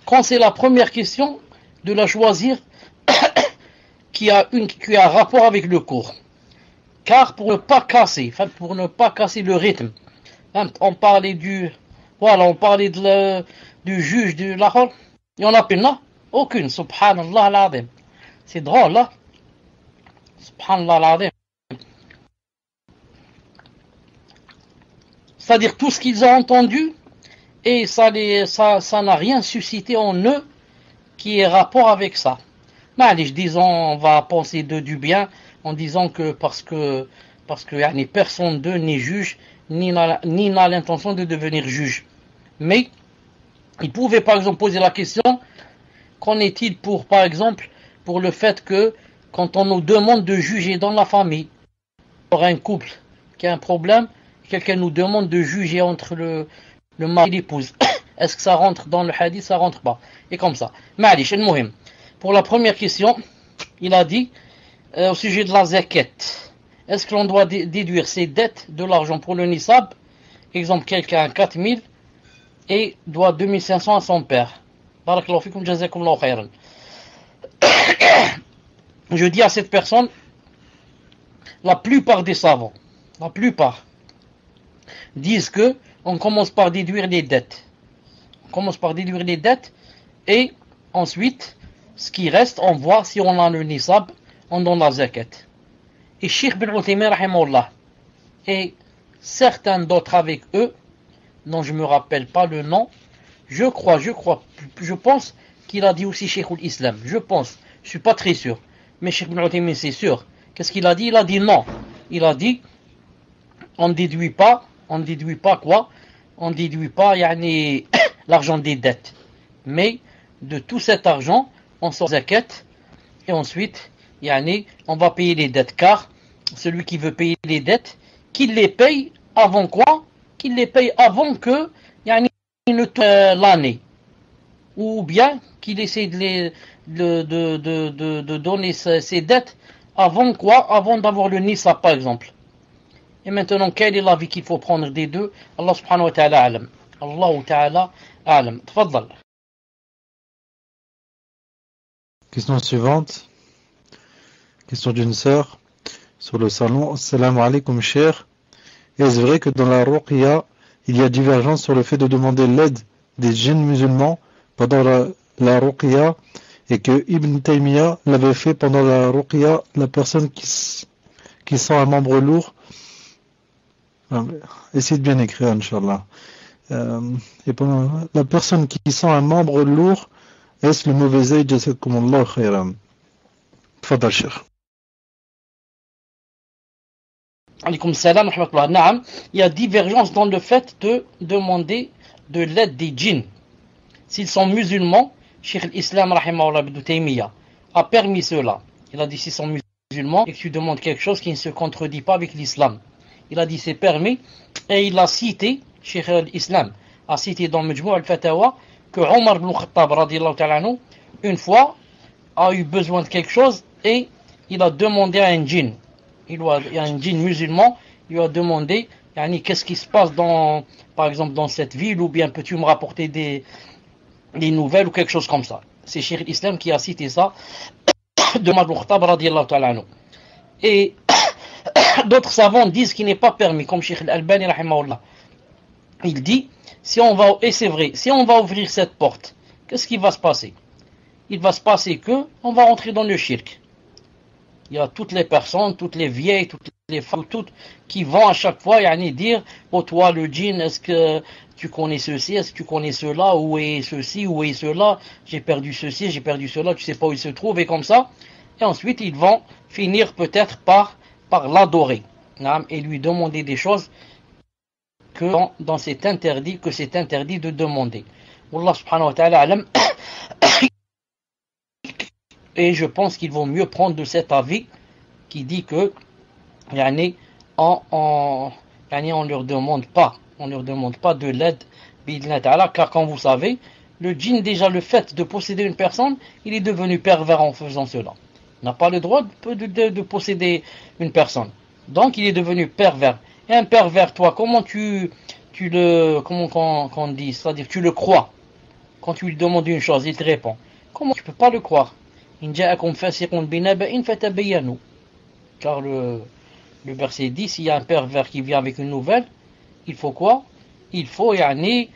Quand c'est la première question, de la choisir qui a rapport avec le cours. Car pour ne pas casser le rythme, on parlait du juge de Lahore, il y en a plein, aucune, subhanallah al-azim. C'est drôle, là. Subhanallah al-azim. C'est-à-dire tout ce qu'ils ont entendu, et ça n'a rien suscité en eux qui ait rapport avec ça. Mais disons, on va penser du bien en disant que parce que personne d'eux n'est juge, ni n'a l'intention de devenir juge. Mais ils pouvaient par exemple poser la question: qu'en est-il par exemple pour le fait que quand on nous demande de juger dans la famille, pour un couple qui a un problème, quelqu'un nous demande de juger entre le mari et l'épouse, est-ce que ça rentre dans le hadith? Ça rentre pas. Et comme ça. Ma'alish, al-muhim. Pour la première question, il a dit au sujet de la zakat. Est-ce que l'on doit déduire ses dettes de l'argent pour le nisab? Exemple, quelqu'un a 4000 et doit 2500 à son père. Barakallahu fikum, jazakumullahu khairan. je dis à cette personne, la plupart des savants, la plupart, disent que on commence par déduire les dettes. On commence par déduire les dettes et ensuite, ce qui reste, on voit si on a le nisab, on donne la zakat. Et Cheikh bin Uthaymin, rahimahullah, et certains d'autres avec eux, dont je ne me rappelle pas le nom, je pense qu'il a dit aussi Cheikh l'Islam. Je pense, je ne suis pas très sûr. Mais Cheikh bin Uthaymin, c'est sûr. Qu'est-ce qu'il a dit? Il a dit non. Il a dit, on ne déduit pas quoi? On ne déduit pas l'argent des dettes. Mais de tout cet argent, on sort zakat et ensuite, on va payer les dettes. Car celui qui veut payer les dettes, qu'il les paye avant quoi? Qu'il les paye avant que l'année. Ou bien qu'il essaie de donner ses dettes avant quoi? Avant d'avoir le nisab par exemple. Et maintenant, quel est l'avis qu'il faut prendre des deux? Allah subhanahu wa ta'ala alam. Allah ta'ala alam. Tfaddal. Question suivante. Question d'une sœur sur le salon. Assalamu alaikum cher. Est-ce vrai que dans la ruqya, il y a divergence sur le fait de demander l'aide des djinns musulmans pendant la ruqya et que Ibn Taymiyyah l'avait fait pendant la ruqya, la personne qui sent un membre lourd. Essayez de bien écrire, Inch'Allah. Et pendant la personne qui sent un membre lourd, est-ce le mauvais œil? Jazakumullah khairan. Tfadal, Cheikh. Alaykoum salam, rahmatullah. Naam, il y a divergence dans le fait de demander de l'aide des djinns. S'ils sont musulmans, Cheikh l'Islam, rahimahullah, Ibn Taymiyyah, a permis cela. Il a dit s'ils sont musulmans et que tu demandes quelque chose qui ne se contredit pas avec l'islam. Il a dit c'est permis et il a cité, Cheikh l'Islam a cité dans Majmou' al-Fatawa que Omar ibn Khattab, radiyallahu ta'ala anhu, une fois a eu besoin de quelque chose et il a demandé à un djinn. Il y a un djinn musulman, il lui a demandé qu'est-ce qui se passe par exemple dans cette ville, ou bien peux-tu me rapporter des nouvelles ou quelque chose comme ça. C'est Cheikh l'Islam qui a cité ça de Omar ibn Khattab, radiyallahu ta'ala anhu. Et d'autres savants disent qu'il n'est pas permis, comme Cheikh al-Albani, rahimahullah. Il dit, et c'est vrai, si on va ouvrir cette porte, qu'est-ce qui va se passer? Il va se passer que on va rentrer dans le shirk. Il y a toutes les personnes, toutes les vieilles, toutes les femmes, toutes qui vont à chaque fois dire, oh toi le djinn, est-ce que tu connais ceci, est-ce que tu connais cela, où est ceci, où est cela, j'ai perdu ceci, j'ai perdu cela, tu sais pas où il se trouve, et comme ça. Et ensuite ils vont finir peut-être par l'adorer et lui demander des choses que c'est interdit de demander. Wallah subhanahu wa ta'ala alam. Et je pense qu'il vaut mieux prendre de cet avis qui dit que on leur demande pas de l'aide car comme vous savez, le djinn, déjà le fait de posséder une personne, il est devenu pervers en faisant cela. Il n'a pas le droit de posséder une personne. Donc il est devenu pervers. Et un pervers, toi, comment qu'on dit, c'est-à-dire tu le crois. Quand tu lui demandes une chose, il te répond. Comment tu peux pas le croire? Car le verset dit, s'il y a un pervers qui vient avec une nouvelle, il faut quoi? Il faut, je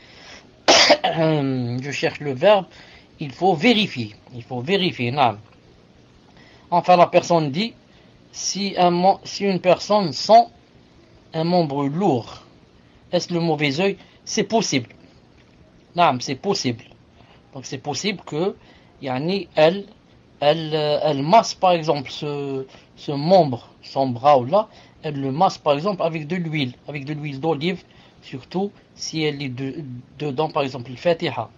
cherche le verbe, il faut vérifier. Non. Enfin, la personne dit, si une personne sent un membre lourd, est-ce le mauvais œil? C'est possible. Non, c'est possible. Donc c'est possible que elle masse par exemple ce membre, son bras là, elle le masse par exemple avec de l'huile d'olive, surtout si elle est dedans par exemple le Fatiha.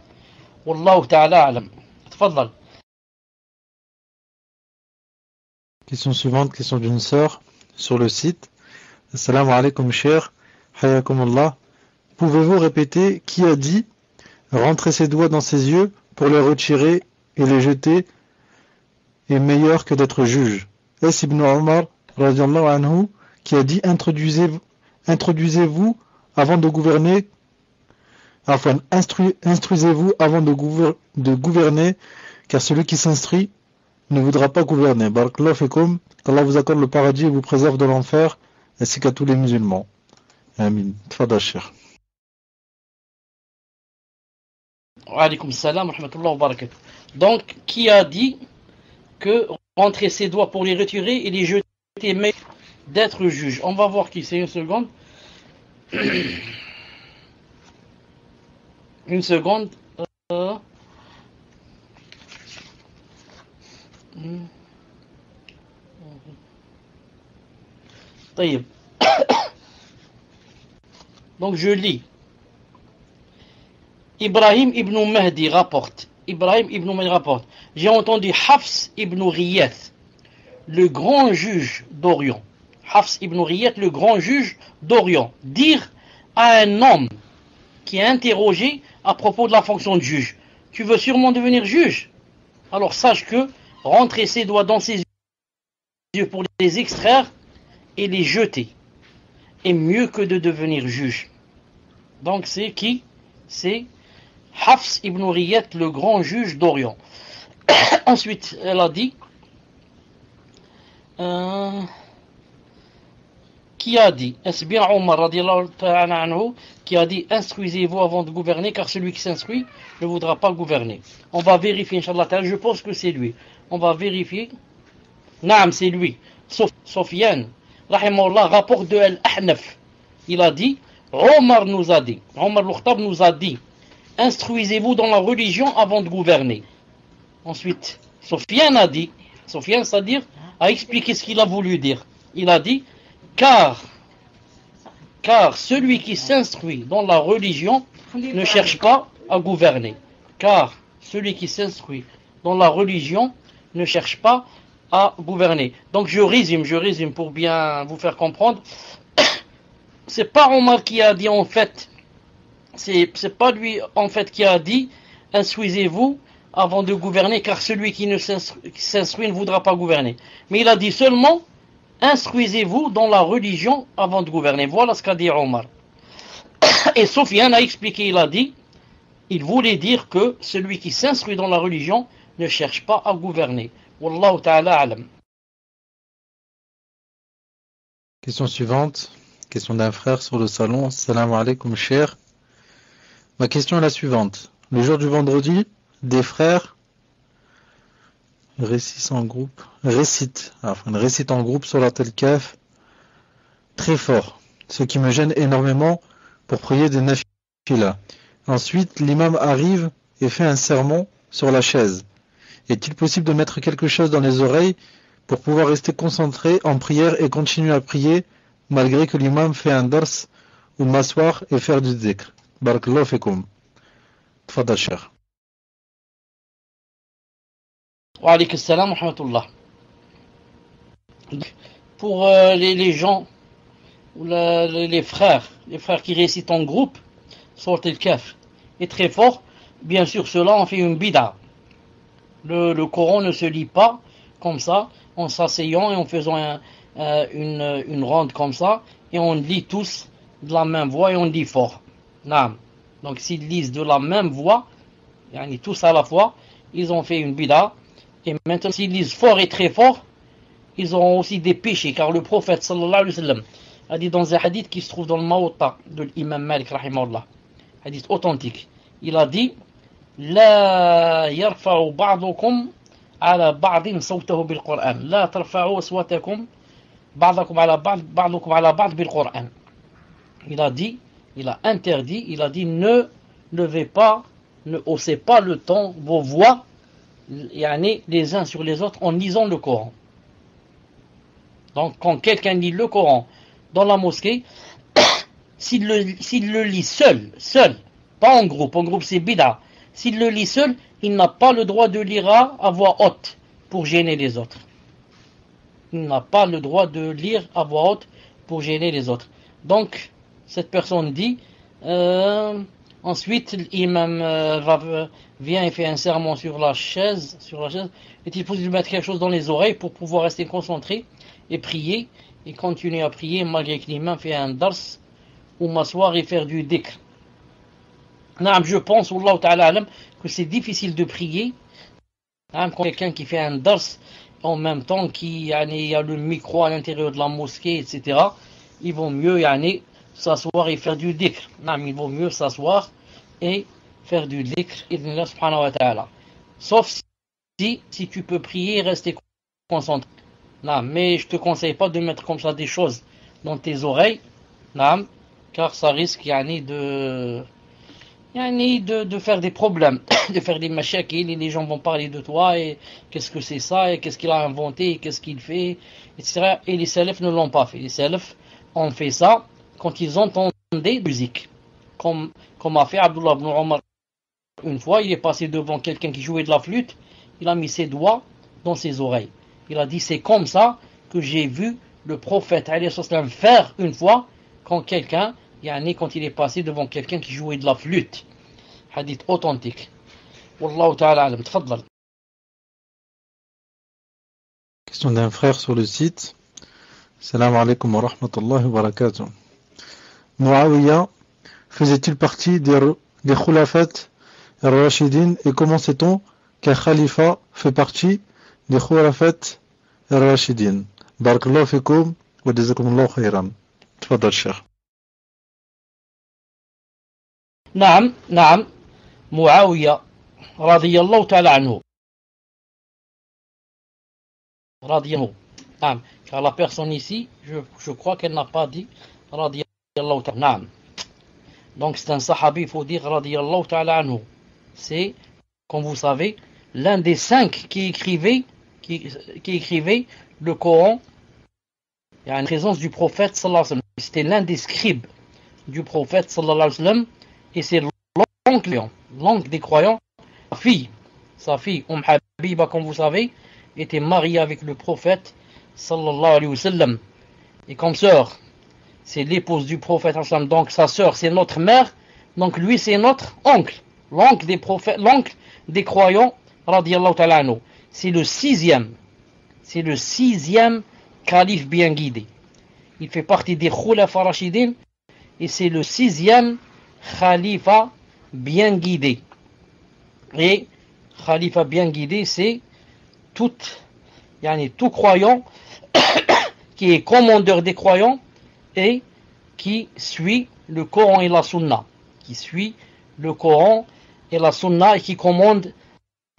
Wallahu ta'ala alam. Tfaddal. Question suivante, question d'une sœur sur le site. Assalamu alaikum cher, hayakumullah. Pouvez-vous répéter qui a dit rentrer ses doigts dans ses yeux pour les retirer et les jeter est meilleur que d'être juge? Est-ce Ibn Omar radiallahu anhu qui a dit introduisez-vous avant de gouverner, instruisez-vous avant de gouverner, car celui qui s'instruit ne voudra pas gouverner. Barakallahu fikum, qu'Allah vous accorde le paradis et vous préserve de l'enfer, ainsi qu'à tous les musulmans. Amin. Tfadal Cheikh. Wa alaykoum salam wa rahmatullahi wa barakatuh. Donc, qui a dit que rentrer ses doigts pour les retirer et les jeter, mais d'être juge? On va voir qui c'est, une seconde. Une seconde. طيب. Donc je lis. Ibrahim ibn Mahdi rapporte. J'ai entendu Hafs ibn Ghiyath, le grand juge d'Orient. Hafs ibn Ghiyath, le grand juge d'Orient, dire à un homme qui est interrogé à propos de la fonction de juge: tu veux sûrement devenir juge? Alors sache que rentrer ses doigts dans ses yeux pour les extraire et les jeter est mieux que de devenir juge. Donc c'est qui? C'est Hafs ibn Ghiyath, le grand juge d'Orient. Ensuite, elle a dit, qui a dit, est-ce bien Omar radiallahu ta'ala anhu, qui a dit: instruisez-vous avant de gouverner, car celui qui s'instruit ne voudra pas gouverner. On va vérifier, Inch'Allah ta'ala, je pense que c'est lui. On va vérifier. Naam, c'est lui. Sofiane, rahimahullah, rapport de Al-Ahnaf. Il a dit, Omar al-Khattab nous a dit: instruisez-vous dans la religion avant de gouverner. Ensuite, Sofiane a dit, c'est-à-dire, a expliqué ce qu'il a voulu dire. Il a dit: car celui qui s'instruit dans la religion ne cherche pas à gouverner. Car celui qui s'instruit dans la religion ne cherche pas à gouverner. Donc je résume pour bien vous faire comprendre. C'est pas Omar qui a dit en fait, c'est pas lui en fait qui a dit: instruisez-vous avant de gouverner, car celui qui s'instruit ne voudra pas gouverner. Mais il a dit seulement: instruisez-vous dans la religion avant de gouverner. Voilà ce qu'a dit Omar. Et Sofiane a expliqué, il a dit, il voulait dire que celui qui s'instruit dans la religion ne cherche pas à gouverner. Wallahu ta'ala alam. Question suivante. Question d'un frère sur le salon. Salam alaikum, cher. Ma question est la suivante. Le jour du vendredi, des frères récitent en groupe sur la Al-Kahf très fort, ce qui me gêne énormément pour prier des nafila. Ensuite, l'imam arrive et fait un sermon sur la chaise. Est-il possible de mettre quelque chose dans les oreilles pour pouvoir rester concentré en prière et continuer à prier malgré que l'imam fait un dars, ou m'asseoir et faire du dhikr? Barakallahu fikum. Tfadal Cheikh. Wa alaykum salam wa rahmatullah. Pour les gens, les frères qui récitent en groupe, Sourate Al-Kahf est très fort, bien sûr cela en fait une bid'a. Le Coran ne se lit pas comme ça, en s'asseyant et en faisant une ronde comme ça, et on lit tous de la même voix et on lit fort. Naam. Donc s'ils lisent de la même voix, tous à la fois, ils ont fait une bid'a. Et maintenant s'ils lisent fort et très fort, ils auront aussi des péchés, car le prophète sallallahu alayhi wa sallam a dit dans un hadith qui se trouve dans le Mawta de l'imam Malik rahimahullah, hadith authentique, il a dit: la yarfa'u ba'dukum ala ba'din sawtahu bil Qur'an, la tarfa'u aswatakum ba'dukum ala ba'd bil Qur'an. Il a dit, il a interdit, il a dit: ne levez pas, ne haussez pas le ton, vos voix, les uns sur les autres en lisant le Coran. Donc quand quelqu'un lit le Coran dans la mosquée, s'il le lit seul, pas en groupe c'est bid'a. S'il le lit seul, il n'a pas le droit de lire à voix haute pour gêner les autres. Il n'a pas le droit de lire à voix haute pour gêner les autres. Donc cette personne dit, ensuite l'imam vient et fait un sermon sur la chaise. Est-il possible de mettre quelque chose dans les oreilles pour pouvoir rester concentré et prier et continuer à prier malgré que l'imam fait un dars, ou m'asseoir et faire du dhikr? Je pense, Wallahu ta'ala alam, que c'est difficile de prier Quand quelqu'un qui fait un dars, en même temps qu'il y a le micro à l'intérieur de la mosquée, etc., il vaut mieux s'asseoir et faire du dhikr. Il vaut mieux s'asseoir et faire du dhikr, subhanahu wa ta'ala. Sauf si tu peux prier et rester concentré. Mais je ne te conseille pas de mettre comme ça des choses dans tes oreilles, car ça risque de faire des problèmes, de faire des machakil, et les gens vont parler de toi, et qu'est-ce que c'est ça, et qu'est-ce qu'il a inventé, et qu'est-ce qu'il fait, etc. Et les salafs ne l'ont pas fait. Les salafs ont fait ça quand ils entendaient de musique. Comme a fait Abdullah ibn Omar. Une fois, il est passé devant quelqu'un qui jouait de la flûte, il a mis ses doigts dans ses oreilles. Il a dit, c'est comme ça que j'ai vu le prophète faire une fois quand il est passé devant quelqu'un qui jouait de la flûte. Hadith authentique. Wallahu ta'ala alam. Tfaddal. Question d'un frère sur le site. Salam alaikum wa rahmatullahi wa barakatuh. Muawiyah faisait-il partie des khulafat al-Rashidin, et comment sait-on qu'un khalifa fait partie des khulafat al-Rashidin? Barakallahu fikum wa jazakumullahu khairan. Tfaddal Cheikh. نعم معاوية رضي الله تعالى عنه car la personne ici je crois qu'elle n'a pas dit رضي الله تعالى donc c'est un sahabi, il faut dire رضي الله تعالى عنه. C'est, comme vous savez, l'un des 5 qui écrivait le Coran. Il y a une présence du prophète sallallahu alayhi wa sallam. C'était l'un des scribes du prophète sallallahu alayhi wa sallam. Et c'est l'oncle des croyants. Sa fille, Habiba, comme vous savez, était mariée avec le prophète sallallahu alayhi wa sallam. Et comme sœur, c'est l'épouse du prophète sallallahu alayhi wa sallam. Donc sa sœur, c'est notre mère. Donc lui, c'est notre oncle. L'oncle des prophètes, l'oncle des croyants, radiyallahu ta'ala anhu. C'est le sixième calife bien guidé. Il fait partie des Khulafa Rashidin et c'est le 6e khalifa bien guidé. Et khalifa bien guidé, c'est tout croyant qui est commandeur des croyants et qui suit le Coran et la Sunna. Qui suit le Coran et la Sunna et qui commande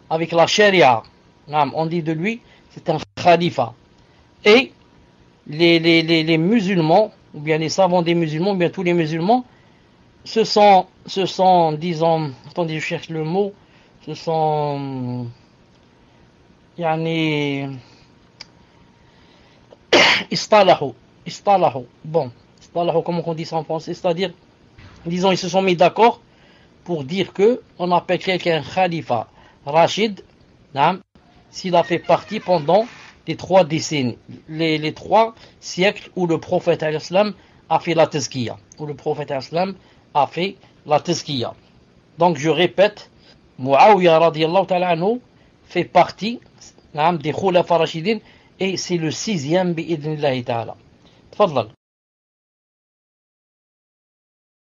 avec la Sharia. On dit de lui, c'est un khalifa. Et les musulmans, ou bien les savants des musulmans, ou bien tous les musulmans, se sont, disons, attendez, je cherche le mot, se sont, istalahu, comment on dit ça en français, c'est-à-dire, disons, ils se sont mis d'accord pour dire que on appelle quelqu'un khalifa Rashid, s'il a fait partie pendant les 3 décennies, les 3 siècles où le prophète al-Islam a fait la tazkiya, Donc je répète, Muawiyah radiyallahu ta'ala anhu fait partie des Khulafa Rashidin et c'est le 6e bi'idnillahi ta'ala. Tfaddal.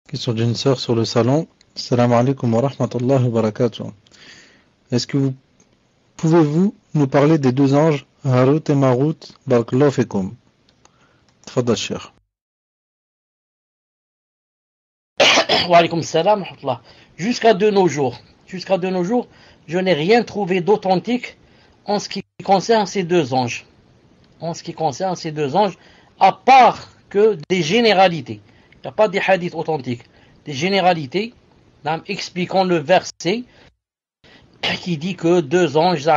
Question d'une sœur sur le salon. Salam alaikum wa rahmatullahi wa barakatuh. Est-ce que pouvez-vous nous parler des 2 anges, Harut et Marut, barakallahu fikum? Tfaddal Cheikh. Wa alaykum salam. Jusqu'à de nos jours, je n'ai rien trouvé d'authentique en ce qui concerne ces 2 anges. À part que des généralités. Il n'y a pas des hadiths authentiques. Des généralités, expliquant le verset qui dit que 2 anges,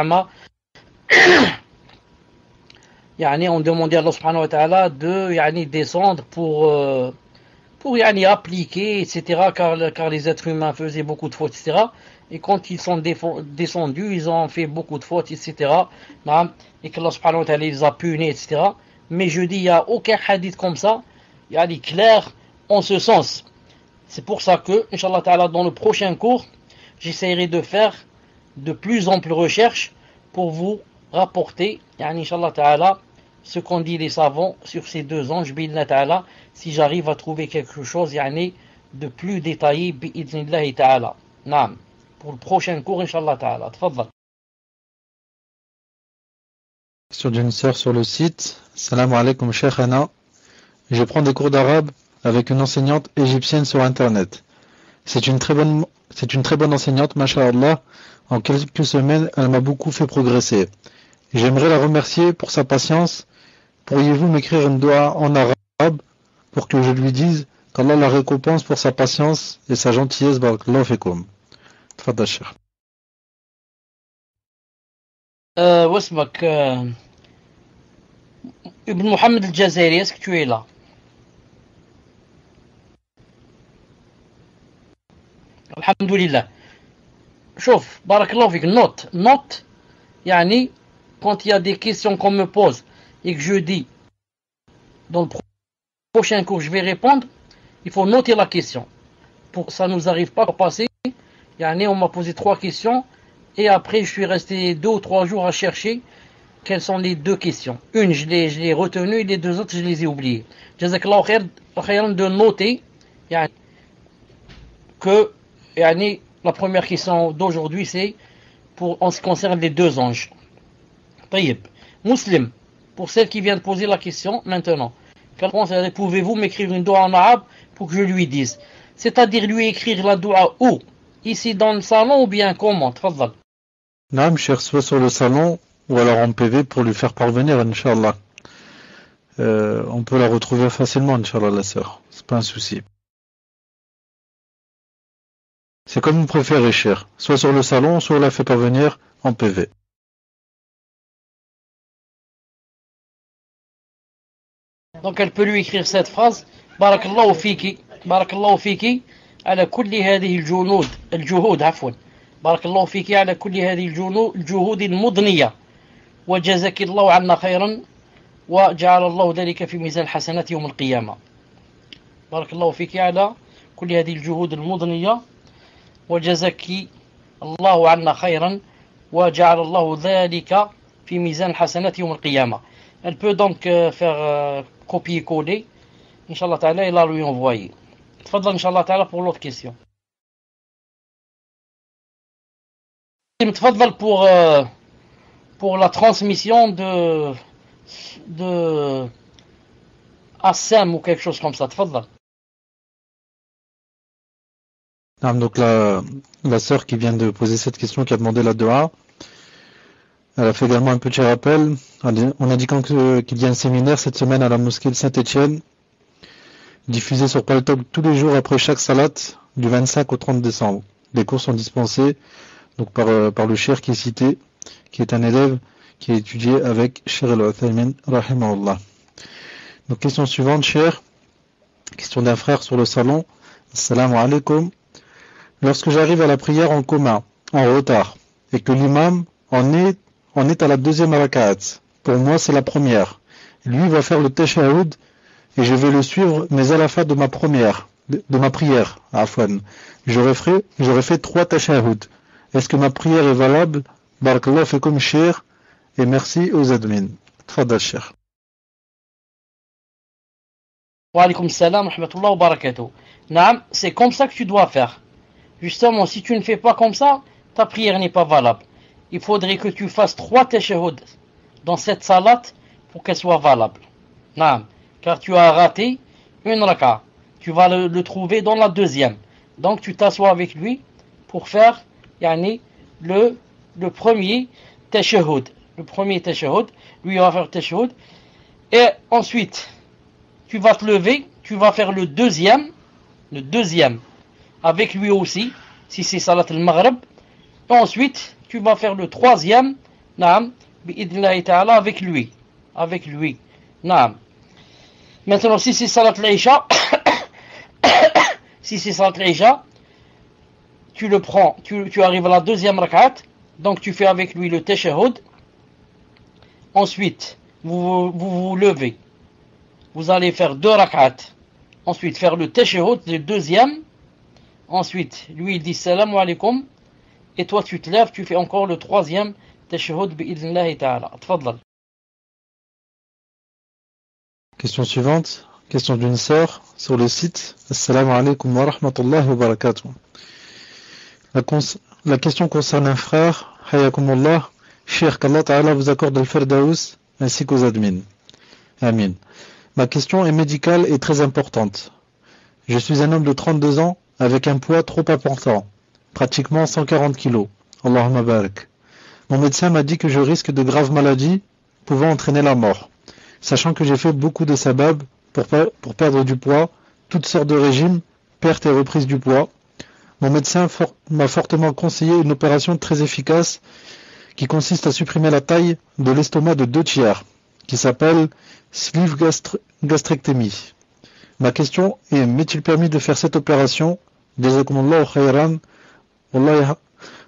on demandait à Allah subhanahu wa ta'ala de descendre pour appliquer, etc., car les êtres humains faisaient beaucoup de fautes, etc. Et quand ils sont descendus, ils ont fait beaucoup de fautes, etc. Et que Allah subhanahu wa ta'ala les a punis, etc. Mais je dis, il n'y a aucun hadith comme ça, clair en ce sens. C'est pour ça que, Inch'Allah ta'ala, dans le prochain cours, j'essaierai de faire de plus amples recherches pour vous rapporter, Inch'Allah ta'ala, ce qu'ont dit les savants sur ces 2 anges, bi'idhnillah ta'ala, si j'arrive à trouver quelque chose, de plus détaillé, bi'idhnillah ta'ala. Naam. Pour le prochain cours, Inch'Allah ta'ala. Tfaddal. Question d'une sœur sur le site. Salam alaikum Sheikhana. Je prends des cours d'arabe avec une enseignante égyptienne sur internet. C'est une très bonne enseignante, masha'Allah. En quelques semaines, elle m'a beaucoup fait progresser. J'aimerais la remercier pour sa patience. Pourriez-vous m'écrire une doua en arabe pour que je lui dise qu'Allah la récompense pour sa patience et sa gentillesse, barakallahu fikum. Tfadal Cheikh. واسمك ابن محمد الجزائري est-ce que tu es là alhamdoulilah شوف بارك الله فيك note يعني quand il y a des questions qu'on me pose et que je dis dans le prochain cours je vais répondre, il faut noter la question pour que ça nous arrive pas à passer. يعني on m'a posé 3 questions et après je suis resté 2 ou 3 jours à chercher quelles sont les 2 questions. Une je l'ai retenue et les 2 autres je les ai oubliées. Jazakallahu khairan de noter يعني que يعني la première question d'aujourd'hui c'est en ce qui concerne les 2 anges. طيب Muslim, pour celle qui vient de poser la question maintenant, pouvez-vous m'écrire une doua en arabe pour que je lui dise, c'est-à-dire lui écrire la doua où, ici dans le salon ou bien comment? Tfadal. Naam, cher, soit sur le salon ou alors en PV pour lui faire parvenir, Inch'Allah. On peut la retrouver facilement, Inch'Allah, la sœur. C'est pas un souci. C'est comme vous préférez, cher. Soit sur le salon, soit on la fait parvenir en PV. Donc elle peut lui écrire cette phrase, barakallahu fiki ala kulli hadhihi الجهود عفوا بارك الله فيك على كل هذه الجهود المضنية وجزاك الله عنا خيرا وجعل الله ذلك في ميزان حسنات يوم القيامة. بارك الله فيك على كل هذه الجهود المضنية وجزاك الله عنا خيرا وجعل الله ذلك في ميزان حسنات يوم القيامة. Elle peut donc faire copier-coller, Inch'Allah Ta'ala, et la lui envoyer. Tfadal Inch'Allah Ta'ala pour l'autre question. Tfadal pour la transmission de Assam ou quelque chose comme ça. Tfadal. Donc la sœur qui vient de poser cette question, qui a demandé la doua, elle a fait également un petit rappel en indiquant qu'il y a un séminaire cette semaine à la mosquée de Saint-Étienne, diffusé sur Paltalk tous les jours après chaque salat du 25 au 30 décembre. Les cours sont dispensés donc par le cheikh qui est cité, qui est un élève qui a étudié avec Cheikh Al-Uthaymin, rahimahullah. Donc question suivante, cheikh, question d'un frère sur le salon. Assalamu alaikum. Lorsque j'arrive à la prière en commun, en retard, et que l'imam en est à la deuxième raka'at. Pour moi, c'est la première. Lui va faire le tashahhud et je vais le suivre, mais à la fin de ma prière, afwan. J'aurais fait 3 tashahhud. Est-ce que ma prière est valable? Barakallahu fikum cheikh et merci aux admins. Tfadal cheikh. Wa alaykum salam wa rahmatullah wa barakatuh. Naam, c'est comme ça que tu dois faire. Justement, si tu ne fais pas comme ça, ta prière n'est pas valable. Il faudrait que tu fasses 3 tashahhud dans cette salat pour qu'elle soit valable. Naam, car tu as raté une raka. Tu vas le trouver dans la deuxième. Donc tu t'assois avec lui pour faire yani, le premier tashahhud. Le premier tashahhud, lui va faire le tashahhud. Et ensuite, tu vas te lever, tu vas faire le deuxième avec lui aussi, si c'est salat al-maghrib. Et ensuite, tu vas faire le troisième, naam, bi'idnillahi ta'ala, avec lui. Naam. Maintenant, si c'est salat al-isha, tu le prends, tu arrives à la deuxième rak'at, donc tu fais avec lui le tashahhud. Ensuite, vous levez. Vous allez faire 2 rak'at. Ensuite, faire le tashahhud, le deuxième. Ensuite, lui il dit salam alaikum. Et toi tu te lèves, tu fais encore le troisième tashahhud bi'idnillahi ta'ala. Tfadlal. Question suivante, question d'une sœur sur le site. Assalamu alaikum wa rahmatullahi wa barakatuh. La question concerne un frère. Hayakumullah. Cheikh, qu'Allah Ta'ala vous accorde le Firdaus ainsi qu'aux admins. Amin. Ma question est médicale et très importante. Je suis un homme de 32 ans avec un poids trop important, pratiquement 140 kg. Allahumma barak. Mon médecin m'a dit que je risque de graves maladies pouvant entraîner la mort. Sachant que j'ai fait beaucoup de sabab pour perdre du poids, toutes sortes de régimes, perte et reprise du poids, mon médecin m'a fortement conseillé une opération très efficace qui consiste à supprimer la taille de l'estomac de 2/3, qui s'appelle sleeve gastrectomie. Ma question est, m'est-il permis de faire cette opération? Jazakumullahu khayran. Wallahi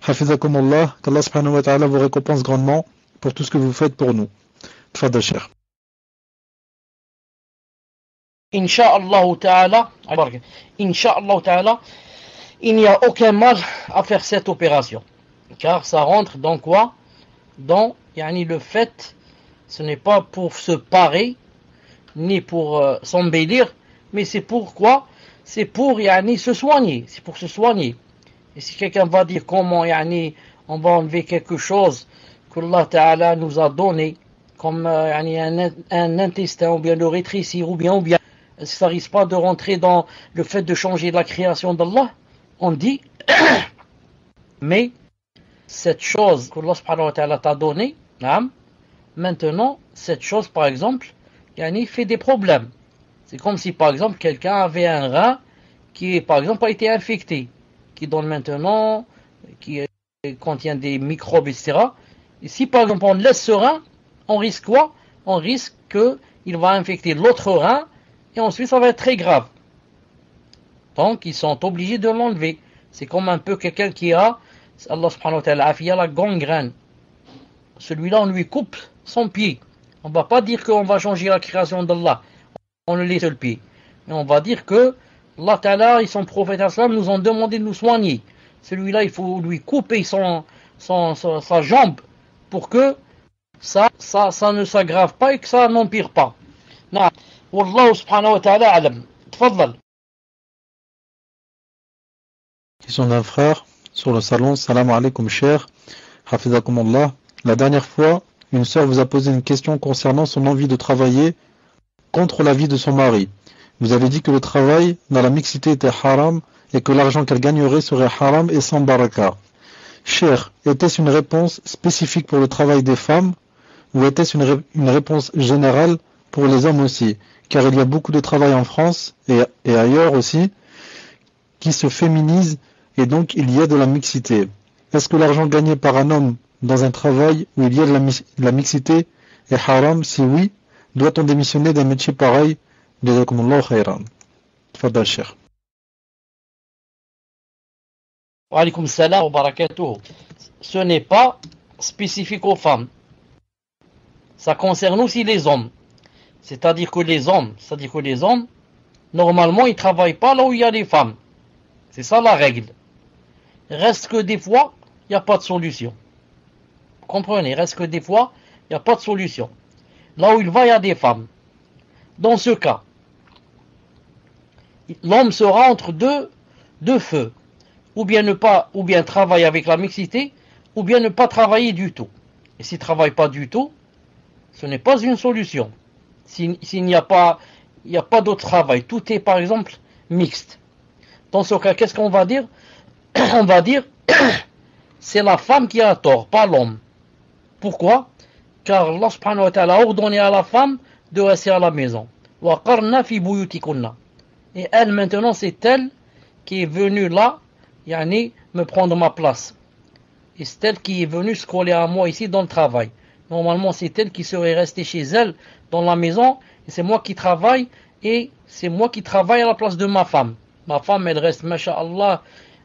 hafizakumullah. Qu'Allah subhanahu wa ta'ala vous récompense grandement pour tout ce que vous faites pour nous. Tfadal Cheikh. Inch'Allah ta'ala, il n'y a aucun mal à faire cette opération. Car ça rentre dans quoi? Dans le fait, ce n'est pas pour se parer, ni pour s'embellir, mais c'est pour quoi? C'est pour se soigner. C'est pour se soigner. Et si quelqu'un va dire comment on va enlever quelque chose que Allah Ta'ala nous a donné, comme un intestin, ou bien le rétrécir, ou bien, ça risque pas de rentrer dans le fait de changer la création d'Allah, on dit, mais cette chose que Allah subhanahu wa ta'ala t'a donnée, maintenant, cette chose, par exemple, fait des problèmes. C'est comme si, par exemple, quelqu'un avait un rein qui, par exemple, a été infecté, qui donne maintenant, qui contient des microbes, etc. Et si, par exemple, on laisse ce rein, on risque quoi? On risque qu'il va infecter l'autre rein, et ensuite, ça va être très grave. Donc, ils sont obligés de l'enlever. C'est comme un peu quelqu'un qui a, Allah subhanahu wa ta'ala, la gangrène. Celui-là, on lui coupe son pied. On ne va pas dire qu'on va changer la création d'Allah. On le laisse le pied. Mais on va dire que Allah Ta'ala et son prophète Islam nous ont demandé de nous soigner. Celui-là, il faut lui couper sa jambe pour que ça ne s'aggrave pas et que ça n'empire pas. Non. Wallahu subhanahu wa ta'ala alam. Tfaddal. Question d'un frère sur le salon. Salam alaikum cher. Hafizakumullah. La dernière fois, une sœur vous a posé une question concernant son envie de travailler contre l'avis de son mari. Vous avez dit que le travail dans la mixité était haram et que l'argent qu'elle gagnerait serait haram et sans baraka. Cher, était-ce une réponse spécifique pour le travail des femmes ou était-ce une réponse générale pour les hommes aussi? Car il y a beaucoup de travail en France et ailleurs aussi qui se féminise et donc il y a de la mixité. Est-ce que l'argent gagné par un homme dans un travail où il y a de la mixité est haram? Si oui, doit-on démissionner d'un métier pareil? Jazakumullahu khayran. Tfadal Cheikh. Wa alaykum salam wa barakatuh. Ce n'est pas spécifique aux femmes. Ça concerne aussi les hommes. C'est-à-dire que les hommes, normalement, ils ne travaillent pas là où il y a les femmes. C'est ça la règle. Reste que des fois, il n'y a pas de solution. Vous comprenez? Reste que des fois, il n'y a pas de solution. Là où il va, il y a des femmes. Dans ce cas, l'homme sera entre deux feux. Ou bien travailler avec la mixité, ou bien ne pas travailler du tout. Et s'il ne travaille pas du tout, ce n'est pas une solution. S'il n'y a pas, d'autre travail, tout est par exemple mixte. Dans ce cas, qu'est-ce qu'on va dire? On va dire, c'est la femme qui a tort, pas l'homme. Pourquoi? Car Allah subhanahu wa ta'ala a ordonné à la femme de rester à la maison. Et elle maintenant, c'est elle qui est venue là, me prendre ma place. Et c'est elle qui est venue se coller à moi ici dans le travail. Normalement, c'est elle qui serait restée chez elle, dans la maison, et c'est moi qui travaille, et c'est moi qui travaille à la place de ma femme. Ma femme, elle reste, masha'Allah,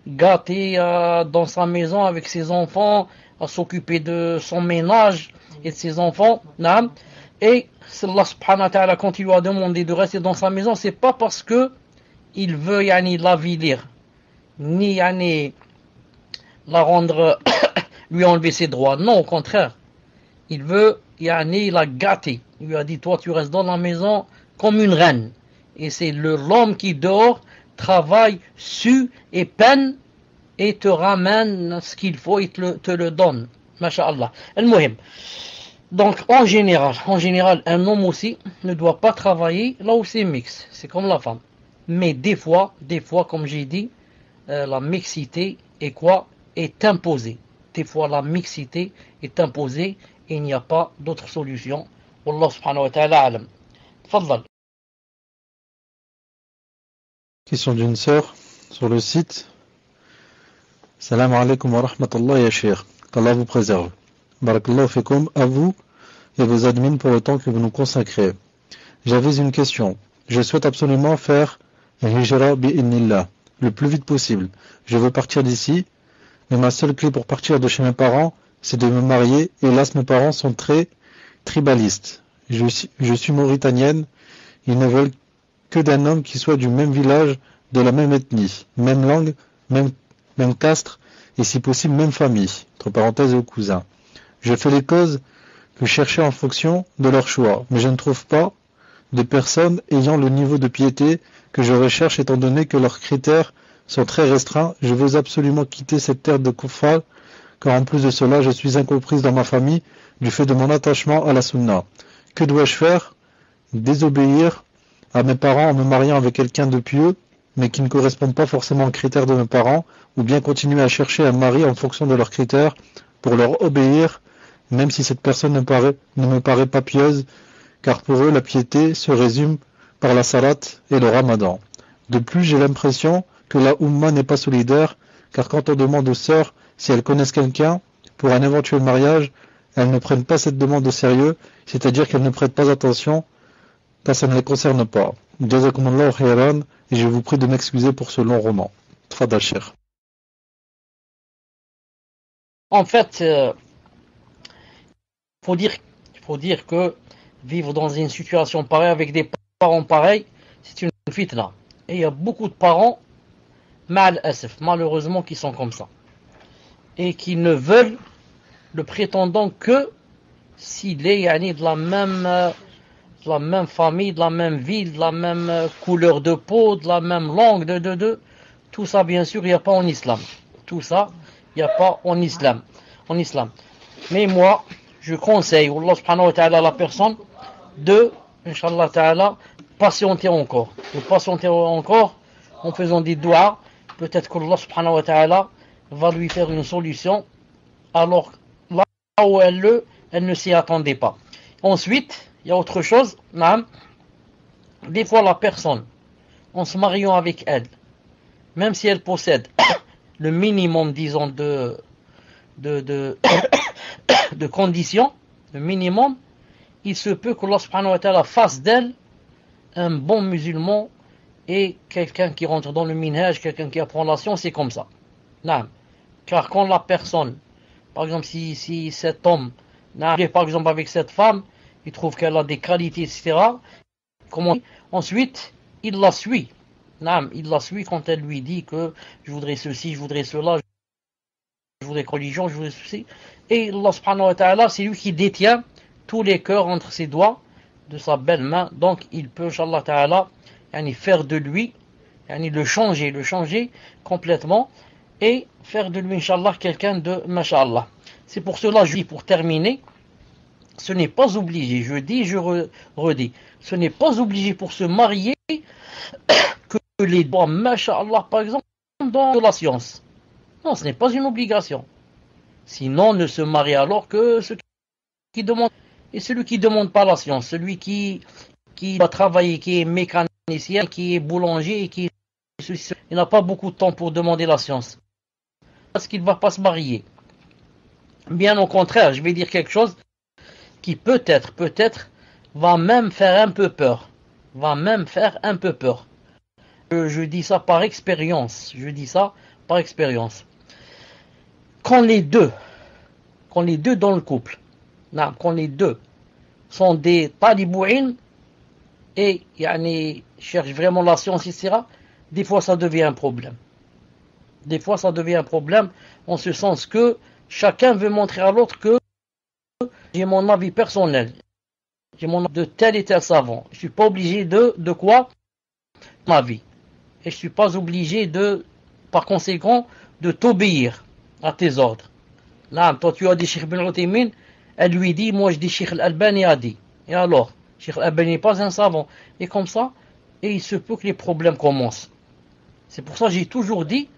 gâtée dans sa maison avec ses enfants, à s'occuper de son ménage et de ses enfants. Et Allah subhanahu wa ta'ala, quand il lui a demandé de rester dans sa maison, c'est pas parce que il veut l'avilir, ni la rendre, lui enlever ses droits. Non, au contraire. Il veut, la gâter. Il lui a dit, toi, tu restes dans la maison comme une reine. Et c'est l'homme qui dort, travaille, sue et peine et te ramène ce qu'il faut et te le donne. Masha'Allah. Al-Muhim. Donc en général, un homme aussi ne doit pas travailler là où c'est mixte. C'est comme la femme. Mais des fois, comme j'ai dit, la mixité est quoi? Est imposée. Des fois, la mixité est imposée et il n'y a pas d'autre solution. Wallah subhanahu wa ta'ala alam. Tfaddal. Question d'une sœur sur le site. Salam alaikum wa rahmatullah ya cheikh. Qu'Allah vous préserve. Barakallahu fikum à vous et vos admins pour le temps que vous nous consacrez. J'avais une question. Je souhaite absolument faire hijra bi'idnillah le plus vite possible. Je veux partir d'ici, mais ma seule clé pour partir de chez mes parents, c'est de me marier. Hélas, mes parents sont très tribalistes. Je suis mauritanienne. Ils ne veulent que d'un homme qui soit du même village, de la même ethnie, même langue, même castre, et si possible même famille, entre parenthèses aux cousins. Je fais les causes que chercher en fonction de leur choix, mais je ne trouve pas de personnes ayant le niveau de piété que je recherche étant donné que leurs critères sont très restreints. Je veux absolument quitter cette terre de Kuffar, car en plus de cela, je suis incomprise dans ma famille du fait de mon attachement à la sunna. Que dois-je faire? Désobéir à mes parents en me mariant avec quelqu'un de pieux, mais qui ne correspond pas forcément aux critères de mes parents, ou bien continuer à chercher un mari en fonction de leurs critères pour leur obéir, même si cette personne ne me paraît pas pieuse, car pour eux la piété se résume par la salat et le ramadan. De plus, j'ai l'impression que la Oumma n'est pas solidaire, car quand on demande aux sœurs si elles connaissent quelqu'un pour un éventuel mariage, elles ne prennent pas cette demande au sérieux, c'est-à-dire qu'elles ne prêtent pas attention, car ça ne les concerne pas. Jazakumullahu khairan, et je vous prie de m'excuser pour ce long roman. Tfadal Cheikh. En fait, faut dire que vivre dans une situation pareille avec des parents pareils, c'est une fitna. Et il y a beaucoup de parents, malheureusement, qui sont comme ça. Et qui ne veulent le prétendant que s'il est de la même famille, de la même ville, de la même couleur de peau, de la même langue, tout ça, bien sûr, il n'y a pas en islam. Tout ça, il n'y a pas en islam. Mais moi, je conseille, Allah subhanahu wa ta'ala, à la personne de, Inch'Allah ta'ala, patienter encore. De patienter encore en faisant des doigts. Peut-être qu'Allah subhanahu wa ta'ala va lui faire une solution, alors là où elle ne s'y attendait pas. Ensuite, il y a autre chose. Des fois, la personne, en se mariant avec elle, même si elle possède le minimum, disons, de conditions, le minimum, il se peut qu'Allah subhanahu wa ta'ala fasse d'elle un bon musulman et quelqu'un qui rentre dans le minhaj, quelqu'un qui apprend la science, c'est comme ça. Car quand la personne, par exemple, si cet homme n'arrive par exemple avec cette femme, il trouve qu'elle a des qualités, etc. Ensuite, il la suit. Il la suit quand elle lui dit que je voudrais ceci, je voudrais cela, je voudrais religion, je voudrais ceci. Et Allah subhanahu wa ta'ala, c'est lui qui détient tous les cœurs entre ses doigts de sa belle main. Donc il peut, Inch'Allah ta'ala, faire de lui, le changer complètement et faire de lui, Inch'Allah, quelqu'un de Masha'Allah. C'est pour cela, je dis, pour terminer, ce n'est pas obligé, je dis, je redis, ce n'est pas obligé pour se marier que les doigts, Masha'Allah, par exemple, dans la science. Non, ce n'est pas une obligation. Sinon, ne se marie alors que ceux qui demandent, et celui qui ne demande pas la science, celui qui doit travailler, qui est mécanicien, qui est boulanger, il n'a pas beaucoup de temps pour demander la science. Parce qu'il ne va pas se marier. Bien au contraire, je vais dire quelque chose qui peut-être, va même faire un peu peur. Je dis ça par expérience. Quand les deux dans le couple, quand les deux sont des talibouines et cherchent vraiment la science, etc., des fois ça devient un problème. En ce sens que chacun veut montrer à l'autre que j'ai mon avis personnel, j'ai mon avis de tel et tel savant. Je ne suis pas obligé de quoi? Ma vie. Et je ne suis pas obligé par conséquent, de t'obéir à tes ordres. Là, toi tu as dit Cheikh Ibn Uthaymin, Elle lui dit, moi je dis Cheikh Al-Albani a dit. Et alors, Cheikh Al-Albani n'est pas un savant. Et comme ça, et il se peut que les problèmes commencent. C'est pour ça que j'ai toujours dit,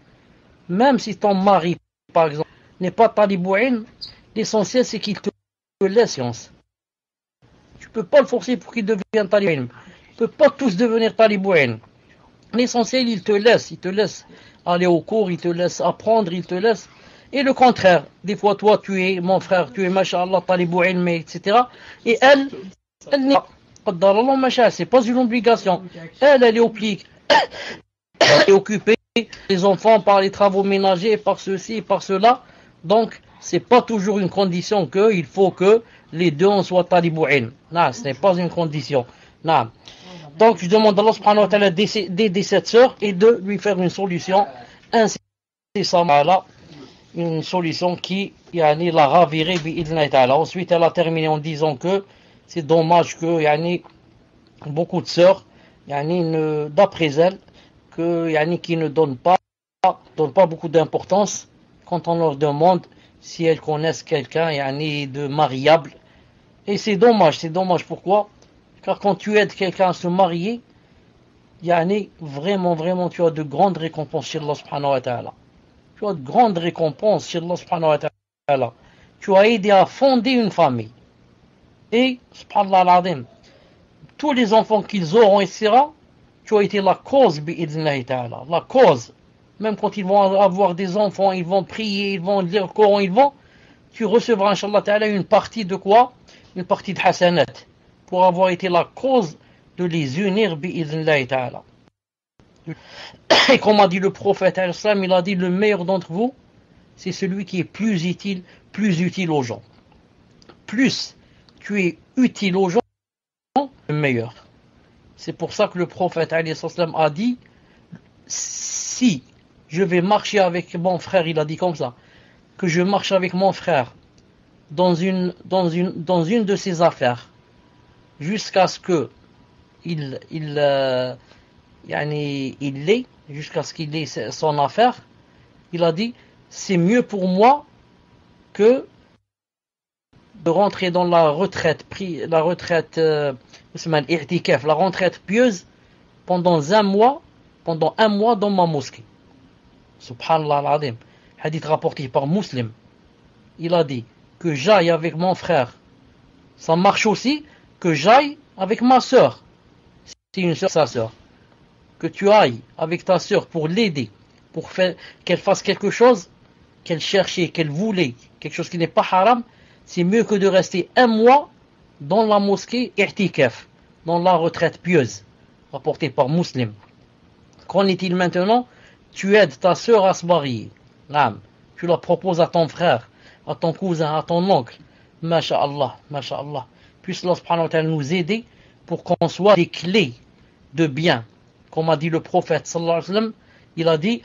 même si ton mari, par exemple, n'est pas talibouin, l'essentiel c'est qu'il te laisse science. Tu ne peux pas le forcer pour qu'il devienne talibouin. Tu ne peux pas tous devenir talibouin. L'essentiel, il te laisse aller au cours, il te laisse apprendre, il te laisse. Et le contraire, des fois, toi, tu es mon frère, tu es, masha'Allah, talibouin, mais etc. Et elle n'est pas, c'est pas une obligation. Elle est occupée, les enfants par les travaux ménagers, par ceci, par cela. Donc, c'est pas toujours une condition qu'il faut que les deux soient talibouin. Non, ce n'est pas une condition. Non. Donc, je demande à Allah subhanahu wa ta'ala d'aider cette sœur et de lui faire une solution incessamment, une solution qui la ravirait bi'idhnillahi ta'ala. Ensuite, elle a terminé en disant que c'est dommage que beaucoup de sœurs, d'après elle, qui ne donnent pas beaucoup d'importance quand on leur demande si elles connaissent quelqu'un de mariable. Et c'est dommage. Pourquoi? Car quand tu aides quelqu'un à se marier, vraiment, tu as de grandes récompenses chez Allah subhanahu wa ta'ala. Tu as de grandes récompenses chez Allah subhanahu wa ta'ala. Tu as aidé à fonder une famille. Et, subhanallah al-azim, tous les enfants qu'ils auront, etc., tu as été la cause, bi'idhnillahi ta'ala. La cause. Même quand ils vont avoir des enfants, ils vont prier, ils vont lire le Coran, tu recevras, inshallah ta'ala, une partie de quoi? Une partie de hasanat. Pour avoir été la cause de les unir bi'idhnillahi ta'ala. Et comme a dit le prophète al-Islam, il a dit le meilleur d'entre vous, c'est celui qui est plus utile aux gens. Plus tu es utile aux gens, le meilleur. C'est pour ça que le prophète al-Islam a dit, si je vais marcher avec mon frère, il a dit comme ça, que je marche avec mon frère dans une de ses affaires, jusqu'à ce que il jusqu'à ce qu'il ait son affaire, il a dit, c'est mieux pour moi que de rentrer dans la retraite pieuse pendant un mois dans ma mosquée. Subhanallah al-azim. Hadith rapporté par Muslim. Il a dit que j'aille avec mon frère. Ça marche aussi que j'aille avec ma sœur. C'est une sœur, sa sœur. Que tu ailles avec ta sœur pour l'aider, pour faire qu'elle fasse quelque chose qu'elle cherchait, qu'elle voulait, quelque chose qui n'est pas haram, c'est mieux que de rester un mois dans la mosquée i'tikaf, dans la retraite pieuse, rapportée par Muslim. Qu'en est-il maintenant? Tu aides ta sœur à se marier. Tu la proposes à ton frère, à ton cousin, à ton oncle. Masha'Allah. Puisse Allah subhanahu wa ta'ala nous aider pour qu'on soit des clés de bien. Comme a dit le prophète sallallahu alayhi wa sallam, il a dit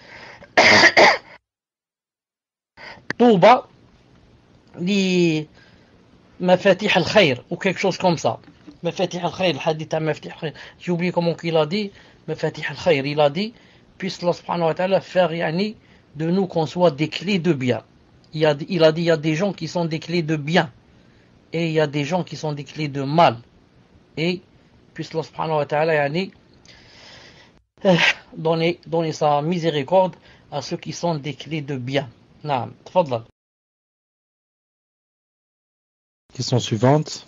Touba li mafatih al-khayr, ou quelque chose comme ça. Mafatih al-khayr, le hadith à mafatih al-khayr. J'ai oublié comment il a dit, mafatih al-khayr. Il a dit, puisse Allah subhanahu wa ta'ala faire de nous qu'on soit des clés de bien. Il a dit, il y a des gens qui sont des clés de bien. Et il y a des gens qui sont des clés de mal. Et puisse Allah subhanahu wa ta'ala donner sa miséricorde à ceux qui sont des clés de bien. Naam, tafadhal. Question suivante.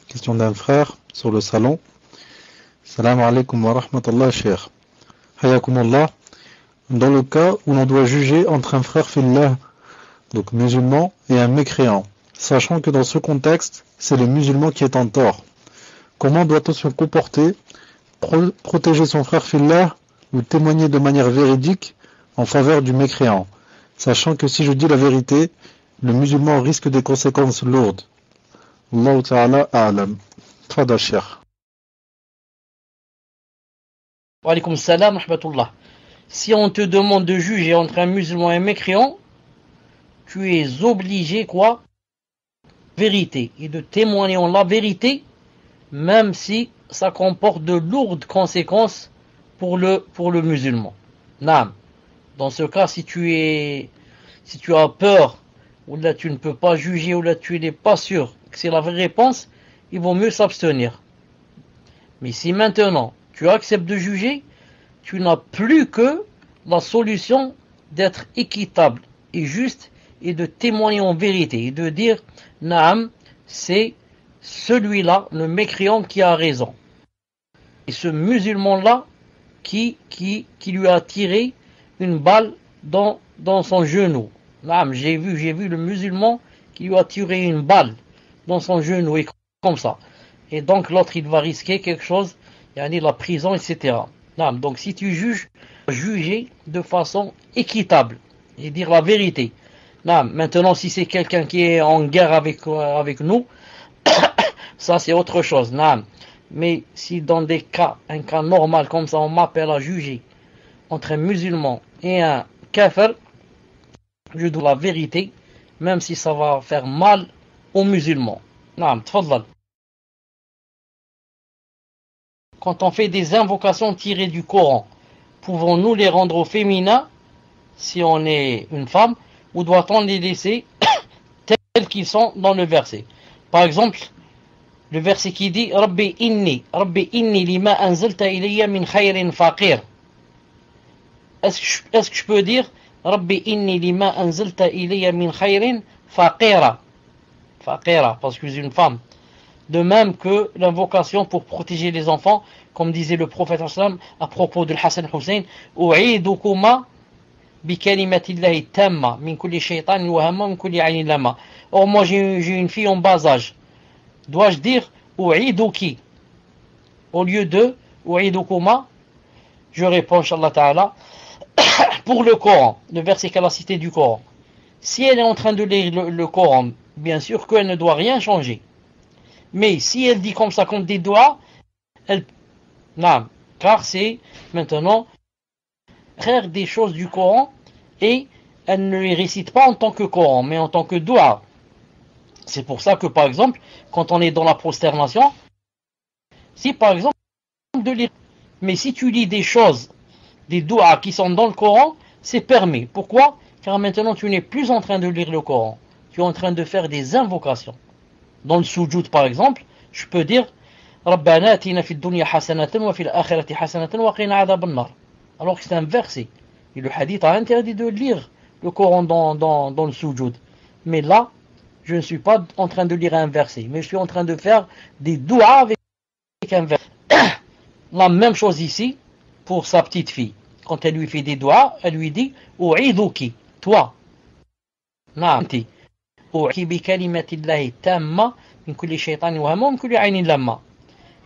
Question d'un frère sur le salon. Salam alaikum wa rahmatullah, cheikh. Hayakumullah. Dans le cas où l'on doit juger entre un frère fillah, donc musulman, et un mécréant, sachant que dans ce contexte, c'est le musulman qui est en tort, comment doit-on se comporter, protéger son frère fillah ou témoigner de manière véridique en faveur du mécréant, sachant que si je dis la vérité, le musulman risque des conséquences lourdes. Allah Ta'ala a'lam. Tfadal cheikh. Wa alaykum salam wa rahmatullah. Si on te demande de juger entre un musulman et un mécréant, tu es obligé quoi? Vérité, et de témoigner en la vérité, même si ça comporte de lourdes conséquences pour le musulman. Naam. Dans ce cas, si tu as peur, ou là tu ne peux pas juger, ou là tu n'es pas sûr que c'est la vraie réponse, il vaut mieux s'abstenir. Mais si maintenant tu acceptes de juger, tu n'as plus que la solution d'être équitable et juste et de témoigner en vérité et de dire Naam, c'est celui-là, le mécréant, qui a raison. Et ce musulman-là qui lui a tiré une balle dans son genou. Naam, j'ai vu le musulman qui lui a tiré une balle dans son genou, et comme ça. Et donc l'autre, il va risquer quelque chose, la prison, etc. Naam, donc si tu juges, juger de façon équitable et dire la vérité. Naam, maintenant, si c'est quelqu'un qui est en guerre avec nous, ça c'est autre chose. Naam. Mais si dans un cas normal comme ça, on m'appelle à juger entre un musulman et un kafir, je dois la vérité, même si ça va faire mal aux musulmans. Naam, tfadlal. Quand on fait des invocations tirées du Coran, pouvons-nous les rendre au féminin si on est une femme, ou doit-on les laisser tels qu'ils sont dans le verset? Par exemple, le verset qui dit Rabbi inni lima anzalta ilayya min khayrin faqir. Est-ce que je peux dire Rabbi inni lima anzalta ilayya min khayrin faqira? Faqira, parce que je suis une femme. De même que l'invocation pour protéger les enfants, comme disait le prophète à propos de Hassan Hussein, U'idukuma bi kalimatillahi tamma min kulli shaytan wa hamma min kulli aynin lama. Or moi j'ai une fille en bas âge. Dois-je dire U'iduki au lieu de U'idukuma? Je réponds, Inch'Allah Ta'ala, pour le Coran, le verset qu'elle a cité du Coran. Si elle est en train de lire le Coran, bien sûr qu'elle ne doit rien changer. Mais si elle dit comme ça, comme des doigts, non, car c'est maintenant faire des choses du Coran et elle ne les récite pas en tant que Coran, mais en tant que doigt. C'est pour ça que, par exemple, quand on est dans la prosternation, si par exemple de lire, mais si tu lis des choses, des doigts qui sont dans le Coran, c'est permis. Pourquoi? Car maintenant tu n'es plus en train de lire le Coran, tu es en train de faire des invocations. Dans le sujoud, par exemple, je peux dire Rabbana atina fid dunya hasanatan wa fil akhirati hasanatan wa qina adhaban nar. Alors que c'est un verset. Et le hadith a interdit de lire le Coran dans le sujoud. Mais là, je ne suis pas en train de lire un verset, mais je suis en train de faire des doigts avec un verset. La même chose ici pour sa petite fille. Quand elle lui fait des doigts, elle lui dit U'iduki, toi. Naamti. Et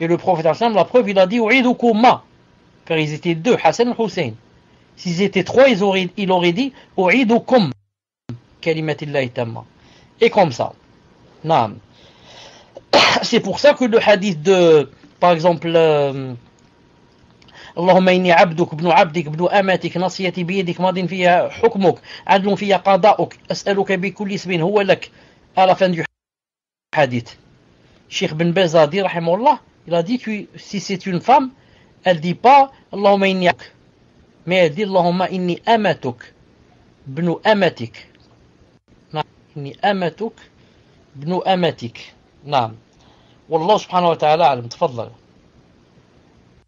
le prophète, la preuve, il a dit U'idukuma, car ils étaient deux, Hassan et Hussein. S'ils étaient trois, il aurait dit U'idukum kalimatillahi tamma. Et comme ça. Naam. C'est pour ça que le hadith de, par exemple, اللهم إني عبدك ابن عبدك ابن أمتك نصيتي بيدك ماض فيها حكمك عدل فيها قضاؤك أسألك بكل اسم هو لك. À la fin du hadith, Cheikh Ben Baz a dit, rahimahullah, il a dit que si c'est une femme, elle dit pas Allahumma inni abduk, mais elle dit Allahumma inni amatuk ibn amatik. Inni amatuk ibn amatik. Naam. Wallah subhanahu wa ta'ala alam. Tfadlal.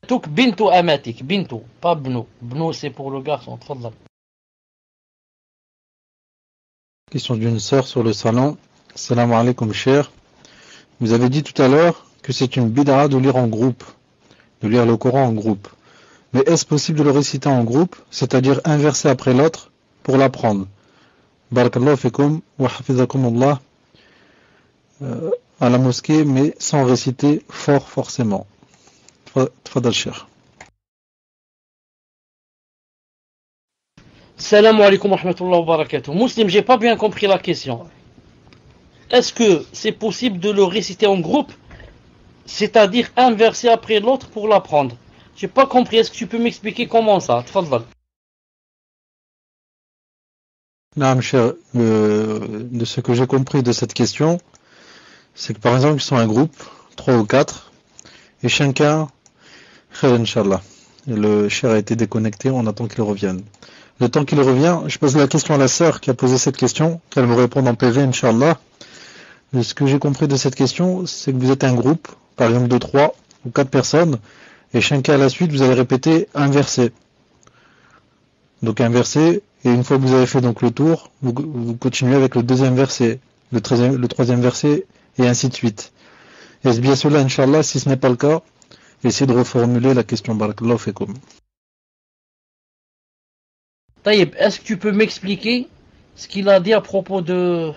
Amatuk bintu amatik. Bintu, pas bnu. Bnu c'est pour le garçon. Tfadlal. Question d'une sœur sur le salon. Salam alaikum cher. Vous avez dit tout à l'heure que c'est une bid'a de lire en groupe, de lire le Coran en groupe. Mais est-ce possible de le réciter en groupe, c'est-à-dire un verset après l'autre, pour l'apprendre? Barakallahu fikum wa hafizakumullah, à la mosquée, mais sans réciter fort forcément. Tfadal cher. Salam alaikum wa rahmatullahi wa barakatuh. Muslim, j'ai pas bien compris la question. Est-ce que c'est possible de le réciter en groupe, c'est-à-dire un verset après l'autre pour l'apprendre? J'ai pas compris. Est-ce que tu peux m'expliquer comment ça? Tfadal. Non, cher, de ce que j'ai compris de cette question, c'est que par exemple, ils sont un groupe, 3 ou 4, et chacun, khair inshallah. Et le cher a été déconnecté, on attend qu'il revienne. Le temps qu'il revient, je pose la question à la sœur qui a posé cette question, qu'elle me réponde en PV, inshallah. Ce que j'ai compris de cette question, c'est que vous êtes un groupe, par exemple de 3 ou 4 personnes, et chacun à la suite, vous allez répéter un verset. Donc un verset, et une fois que vous avez fait donc le tour, vous continuez avec le deuxième verset, le troisième verset, et ainsi de suite. Est-ce bien cela, Inch'Allah? Si ce n'est pas le cas, essayez de reformuler la question. Barakallahu fikum. Taïb, est-ce que tu peux m'expliquer ce qu'il a dit à propos de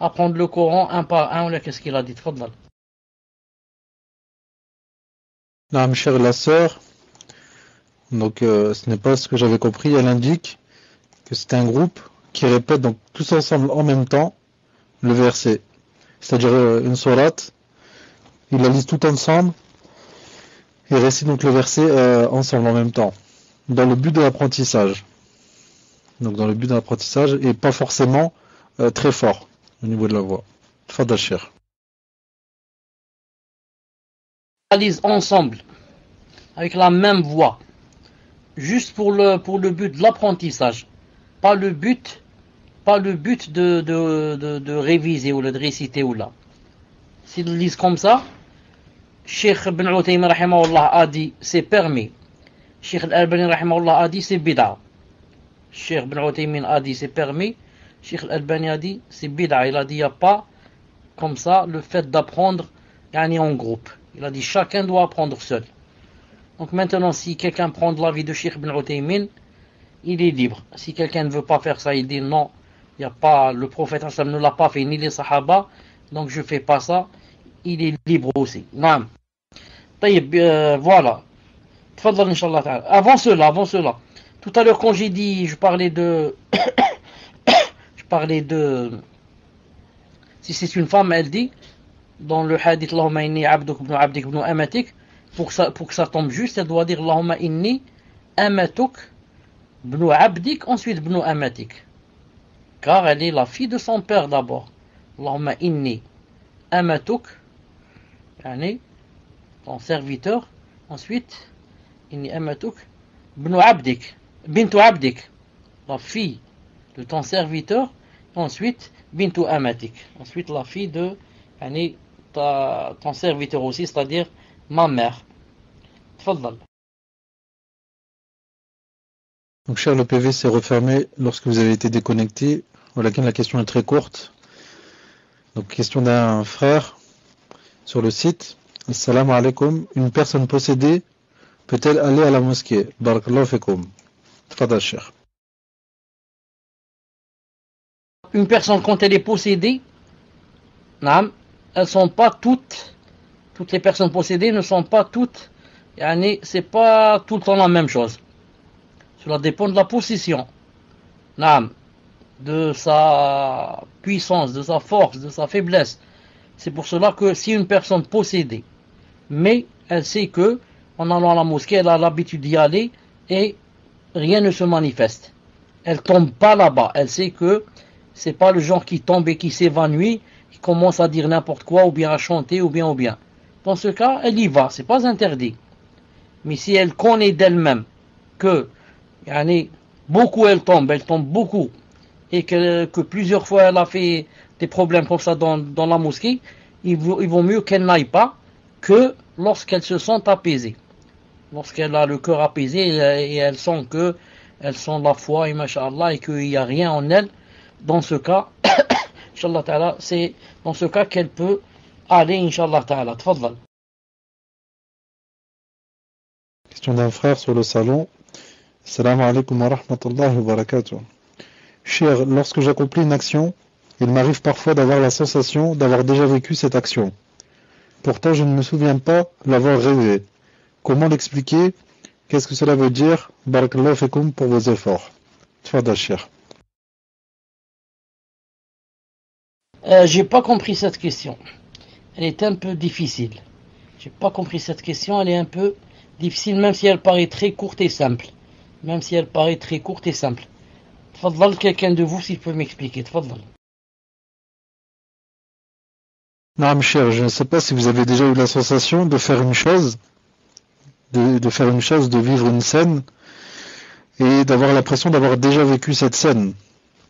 apprendre le Coran un par un, ou qu'est-ce qu'il a dit? Tfadal. Naam, chère la sœur, donc ce n'est pas ce que j'avais compris. Elle indique que c'est un groupe qui répète donc tous ensemble en même temps le verset. C'est-à-dire une sourate, ils la lisent tout ensemble et récitent donc le verset ensemble en même temps, dans le but de l'apprentissage. Donc dans le but de l'apprentissage et pas forcément très fort au niveau de la voix. Tfadal cher. Ils lisent ensemble, avec la même voix, juste pour le but de l'apprentissage, pas le but de réviser ou de réciter ou là. S'ils lisent comme ça, Cheikh Ibn Uthaymin rahimahullah a dit c'est permis. Cheikh Al-Albani rahimahullah a dit c'est bid'a. Cheikh Ibn Uthaymin a dit c'est permis. Cheikh Al-Albani a dit c'est bid'a. Il a dit il n'y a pas comme ça le fait d'apprendre en groupe. Il a dit chacun doit apprendre seul. Donc maintenant si quelqu'un prend de l'avis de Cheikh Ibn Uthaymin, il est libre. Si quelqu'un ne veut pas faire ça, il dit non, il y a pas, le prophète ne l'a pas fait, ni les sahaba, donc je fais pas ça, il est libre aussi. Naam. Voilà. Tfadal Inch'Allah ta'ala. Avant cela. Tout à l'heure quand j'ai dit, je parlais de si c'est une femme, elle dit dans le hadith Allahumma inni abduk ibn abdik ibn amatik, pour que ça tombe juste, elle doit dire Allahumma inni amatuk ibn abdik, ensuite ibn amatik, car elle est la fille de son père d'abord. Allahumma inni amatuk, ton serviteur, ensuite inni amatuk ibn abdik, bintu abdik, la fille de ton serviteur, ensuite bintu amatik, ensuite la fille de ton serviteur aussi, c'est-à-dire ma mère. Tfadal. Donc cher, le PV s'est refermé lorsque vous avez été déconnecté. Voilà, la question est très courte. Donc question d'un frère sur le site. Assalamu alaikum. Une personne possédée peut-elle aller à la mosquée? Barakallahu fikum. Tfadal cher. Une personne quand elle est possédée, elles sont pas toutes les personnes possédées ne sont pas toutes, c'est pas tout le temps la même chose. Cela dépend de la possession, de sa puissance, de sa force, de sa faiblesse. C'est pour cela que si une personne possédée, mais elle sait que en allant à la mosquée, elle a l'habitude d'y aller et rien ne se manifeste. Elle tombe pas là-bas. Elle sait que c'est pas le genre qui tombe et qui s'évanouit, qui commence à dire n'importe quoi, ou bien à chanter, ou bien. Dans ce cas, elle y va, c'est pas interdit. Mais si elle connaît d'elle-même que, beaucoup elle tombe beaucoup, et que plusieurs fois elle a fait des problèmes comme ça dans la mosquée, il vaut mieux qu'elle n'aille pas que lorsqu'elle se sent apaisée. Lorsqu'elle a le cœur apaisé et elle sent la foi et masha'Allah et qu'il n'y a rien en elle, dans ce cas, Inch'Allah ta'ala, c'est dans ce cas qu'elle peut aller, Inch'Allah ta'ala. Tfadal. Question d'un frère sur le salon. Assalamu alaikum wa rahmatullahi wa barakatuh. Cher, lorsque j'accomplis une action, il m'arrive parfois d'avoir la sensation d'avoir déjà vécu cette action. Pourtant, je ne me souviens pas l'avoir rêvé. Comment l'expliquer? Qu'est-ce que cela veut dire? Barakallahu fikum pour vos efforts. Tfadal cher. J'ai pas compris cette question. Elle est un peu difficile. J'ai pas compris cette question. Elle est un peu difficile, même si elle paraît très courte et simple. Tfadal, quelqu'un de vous, s'il peut m'expliquer. Tfadal. Non, cher, je ne sais pas si vous avez déjà eu la sensation de faire une chose, de vivre une scène, et d'avoir l'impression d'avoir déjà vécu cette scène.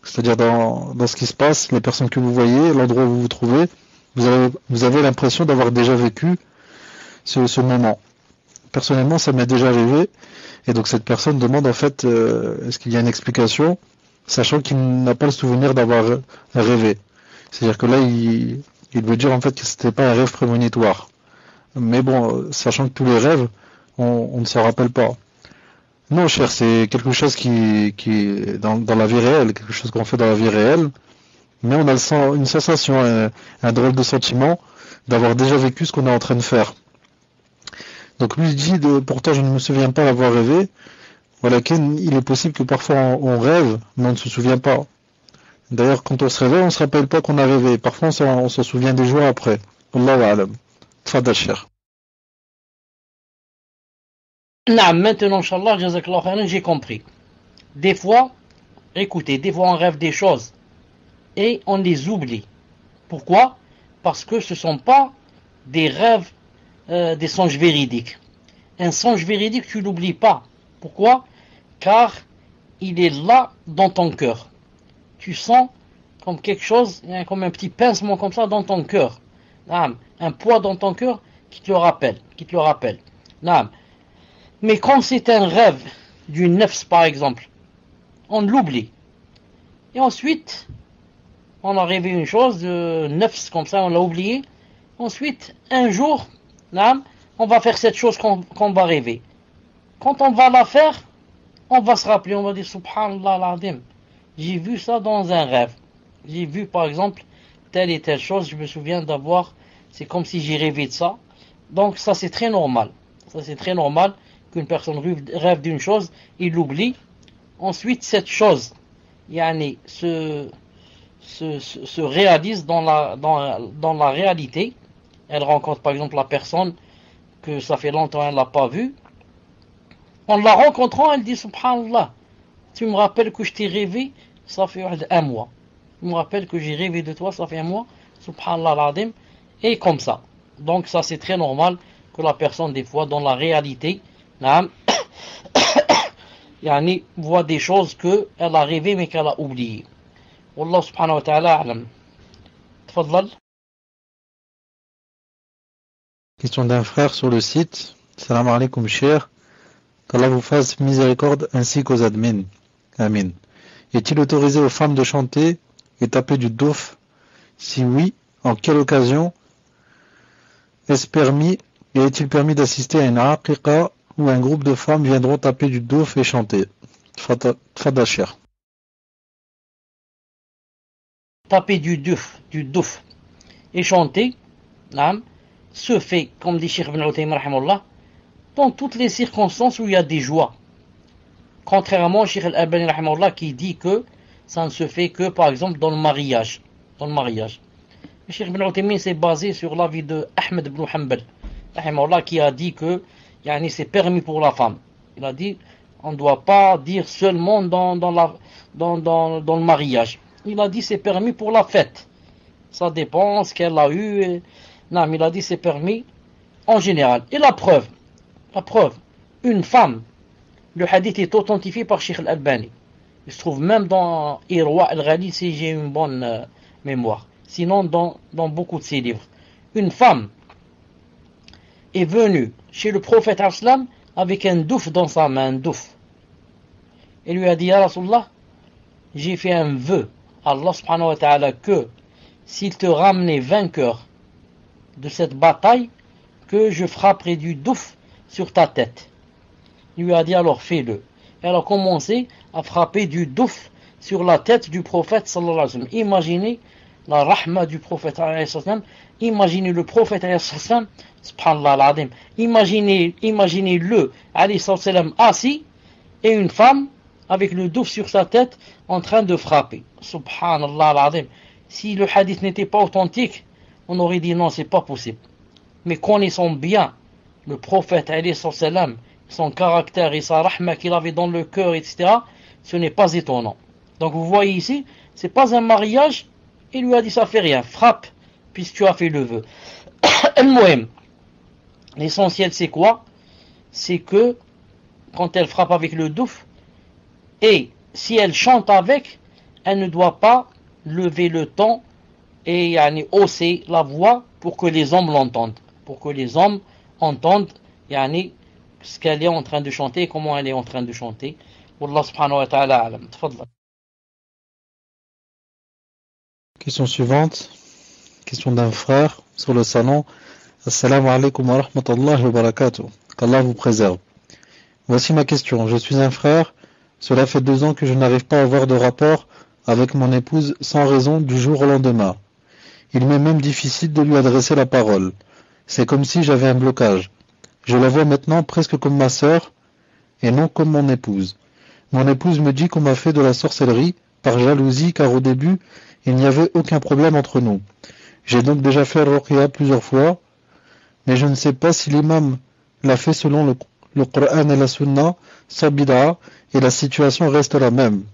C'est-à-dire dans ce qui se passe, les personnes que vous voyez, l'endroit où vous vous trouvez, vous avez l'impression d'avoir déjà vécu ce moment. Personnellement, ça m'est déjà arrivé, et donc cette personne demande en fait, est-ce qu'il y a une explication, sachant qu'il n'a pas le souvenir d'avoir rêvé. C'est-à-dire que là, il veut dire en fait que c'était pas un rêve prémonitoire. Mais bon, sachant que tous les rêves, on ne s'en rappelle pas. Non, cher, c'est quelque chose qui est dans la vie réelle, quelque chose qu'on fait dans la vie réelle, mais on a une sensation, un drôle de sentiment d'avoir déjà vécu ce qu'on est en train de faire. Donc lui dit, pourtant je ne me souviens pas l'avoir rêvé, voilà, il est possible que parfois on rêve, mais on ne se souvient pas. D'ailleurs, quand on se réveille, on ne se rappelle pas qu'on a rêvé. Parfois, on s'en souvient des jours après. Allahu a'lam. Tfadal, cher. Maintenant, Inch'Allah, Jazakallah khairan, j'ai compris. Des fois, écoutez, des fois on rêve des choses et on les oublie. Pourquoi? Parce que ce ne sont pas des rêves, des songes véridiques. Un songe véridique, tu ne l'oublies pas. Pourquoi? Car il est là dans ton cœur. Tu sens comme quelque chose, comme un petit pincement comme ça dans ton cœur. Un poids dans ton cœur qui te le rappelle. Mais quand c'est un rêve d'une nefs par exemple, on l'oublie. Et ensuite, on a rêvé une chose de nefs comme ça, on l'a oublié. Ensuite, un jour, on va faire cette chose qu'on va rêver. Quand on va la faire, on va se rappeler, on va dire Subhanallah al-Azim. J'ai vu ça dans un rêve. J'ai vu par exemple telle et telle chose, je me souviens d'avoir, c'est comme si j'ai rêvé de ça. Donc ça c'est très normal. Ça c'est très normal qu'une personne rêve d'une chose, il l'oublie. Ensuite cette chose se réalise dans la réalité. Elle rencontre par exemple la personne que ça fait longtemps elle ne l'a pas vue. En la rencontrant, elle dit Subhanallah, tu me rappelles que je t'ai rêvé, ça fait un mois. Tu me rappelles que j'ai rêvé de toi, ça fait un mois. Subhanallah al-Azim. Et comme ça. Donc ça c'est très normal que la personne des fois dans la réalité voit des choses qu'elle a rêvé mais qu'elle a oubliées. Wallah subhanahu wa ta'ala a'lam. Tfadlal. Question d'un frère sur le site. Salam alaikum cher. Qu'Allah vous fasse miséricorde ainsi qu'aux admins. Amin. Est-il autorisé aux femmes de chanter et taper du douf? Si oui, en quelle occasion est-ce permis et est-il permis d'assister à une aqiqa où un groupe de femmes viendront taper du douf et chanter? Tfadal cher. Taper du douf et chanter se fait, comme dit Cheikh Ibn Uthaymin rahimahullah, dans toutes les circonstances où il y a des joies. Contrairement à Cheikh Al-Albani rahimahullah qui dit que ça ne se fait que par exemple dans le mariage. Cheikh Ibn Uthaymin s'est basé sur l'avis de Ahmed ibn Hanbal rahimahullah qui a dit que c'est permis pour la femme. Il a dit on ne doit pas dire seulement dans le mariage. Il a dit c'est permis pour la fête. Ça dépend ce qu'elle a eu. Non, mais il a dit c'est permis en général. Et la preuve, une femme, le hadith est authentifié par Cheikh Al-Albani. Il se trouve même dans Irwa Al-Ghali si j'ai une bonne mémoire. Sinon dans beaucoup de ses livres. Une femme est venue chez le prophète Aslam avec un douf dans sa main, un douf. Et lui a dit, Ya Rasulallah, j'ai fait un vœu à Allah subhanahu wa ta'ala que s'il te ramenait vainqueur de cette bataille, que je frapperai du douf sur ta tête. Il lui a dit alors fais-le. Et elle a commencé à frapper du douf sur la tête du prophète sallallahu alayhi wa sallam. Imaginez la rahma du prophète alayhi wa sallam. Imaginez le prophète alayhi wa sallam. Subhanallah al-Azim. Imaginez-le alayhi wa sallam assis et une femme avec le douf sur sa tête en train de frapper. Subhanallah al-Azim. Si le hadith n'était pas authentique, on aurait dit non, c'est pas possible. Mais connaissons bien le prophète alayhi wa sallam, son caractère et sa rahma qu'il avait dans le cœur, etc., ce n'est pas étonnant. Donc vous voyez ici, c'est pas un mariage, il lui a dit ça fait rien, frappe, puisque tu as fait le vœu. L'essentiel c'est quoi? C'est que quand elle frappe avec le douf, et si elle chante avec, elle ne doit pas lever le ton et yani, hausser la voix pour que les hommes l'entendent. Pour que les hommes entendent yani, ce qu'elle est en train de chanter et comment elle est en train de chanter. Wallah subhanahu wa ta'ala alam. Tfadla. Question suivante. Question d'un frère sur le salon. Assalamu alaikum wa rahmatullahi wa barakatuh. Qu'Allah vous préserve. Voici ma question. Je suis un frère. Cela fait 2 ans que je n'arrive pas à avoir de rapport avec mon épouse sans raison du jour au lendemain. Il m'est même difficile de lui adresser la parole. C'est comme si j'avais un blocage. Je la vois maintenant presque comme ma sœur et non comme mon épouse. Mon épouse me dit qu'on m'a fait de la sorcellerie par jalousie car au début, il n'y avait aucun problème entre nous. J'ai donc déjà fait Ruqya plusieurs fois, mais je ne sais pas si l'imam l'a fait selon le Coran et la Sunna, sans bid'a, et la situation reste la même.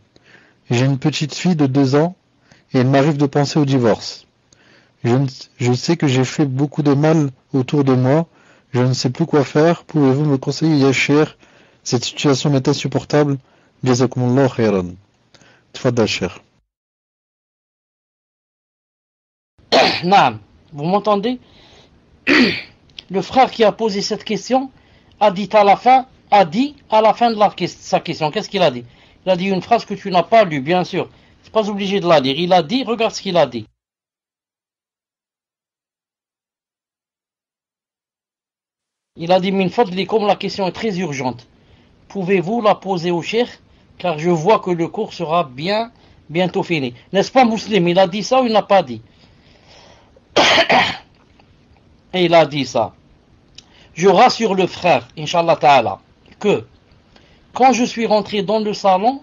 J'ai une petite fille de 2 ans et il m'arrive de penser au divorce. Je sais que j'ai fait beaucoup de mal autour de moi. Je ne sais plus quoi faire. Pouvez-vous me conseiller, Yachir? Cette situation m'est insupportable. Jazakumullah khairan. Tfadal, Cheikh. Naam, vous m'entendez? Le frère qui a posé cette question a dit à la fin de sa question, qu'est-ce qu'il a dit? Il a dit une phrase que tu n'as pas lue, bien sûr. Tu n'es pas obligé de la lire. Il a dit, regarde ce qu'il a dit. Il a dit, min fadlikum, la question est très urgente. Pouvez-vous la poser au cheikh? Car je vois que le cours sera bientôt fini. N'est-ce pas, Muslim? Il a dit ça ou il n'a pas dit? Et il a dit ça. Je rassure le frère, Inch'Allah Ta'ala, que quand je suis rentré dans le salon,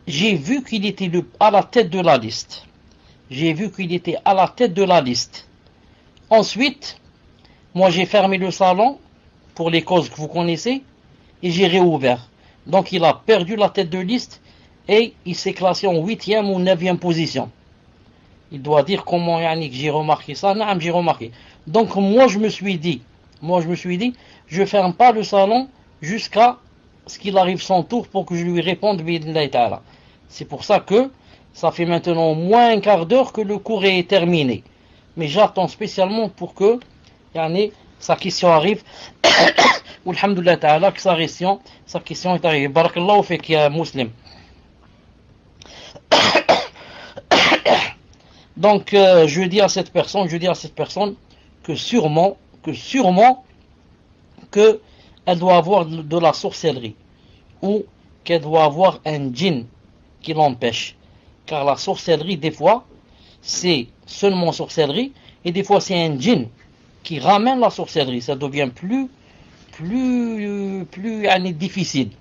j'ai vu qu'il était à la tête de la liste. Ensuite, moi j'ai fermé le salon pour les causes que vous connaissez et j'ai réouvert. Donc il a perdu la tête de liste et il s'est classé en 8e ou 9e position. Il doit dire comment Yannick j'ai remarqué ça. Non, j'ai remarqué. Donc moi je me suis dit, je ferme pas le salon jusqu'à ce qu'il arrive son tour pour que je lui réponde bi'idhnillahi ta'ala. C'est pour ça que ça fait maintenant au moins un quart d'heure que le cours est terminé. Mais j'attends spécialement pour que sa question arrive. Alhamdulillah ta'ala que sa question est arrivée. Barakallahu fik ya muslim. Donc je dis à cette personne que sûrement que elle doit avoir de la sorcellerie ou qu'elle doit avoir un djinn qui l'empêche. Car la sorcellerie, des fois, c'est seulement sorcellerie et des fois c'est un djinn qui ramène la sorcellerie. Ça devient plus difficile.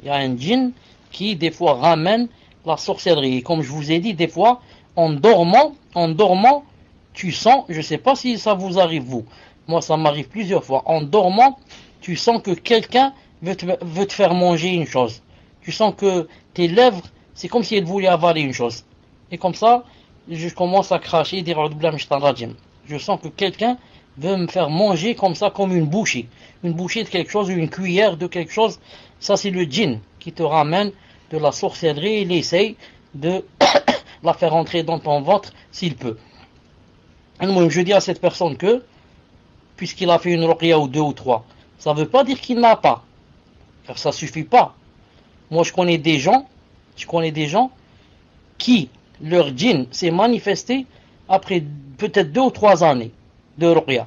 Il y a un djinn qui des fois ramène la sorcellerie. Et comme je vous ai dit, des fois, en dormant, tu sens, je ne sais pas si ça vous arrive vous, moi ça m'arrive plusieurs fois, en dormant, tu sens que quelqu'un veut te faire manger une chose. Tu sens que tes lèvres, c'est comme si elles voulaient avaler une chose. Et comme ça, je commence à cracher, dire je sens que quelqu'un veut me faire manger comme ça, comme une bouchée de quelque chose, une cuillère de quelque chose. Ça c'est le djinn qui te ramène de la sorcellerie. Il essaye de la faire entrer dans ton ventre s'il peut. Et moi, je dis à cette personne que, puisqu'il a fait une ruqya ou 2 ou 3, ça ne veut pas dire qu'il n'a pas, car ça ne suffit pas. Moi je connais des gens qui, leur djinn s'est manifesté après peut-être 2 ou 3 années de ruqya,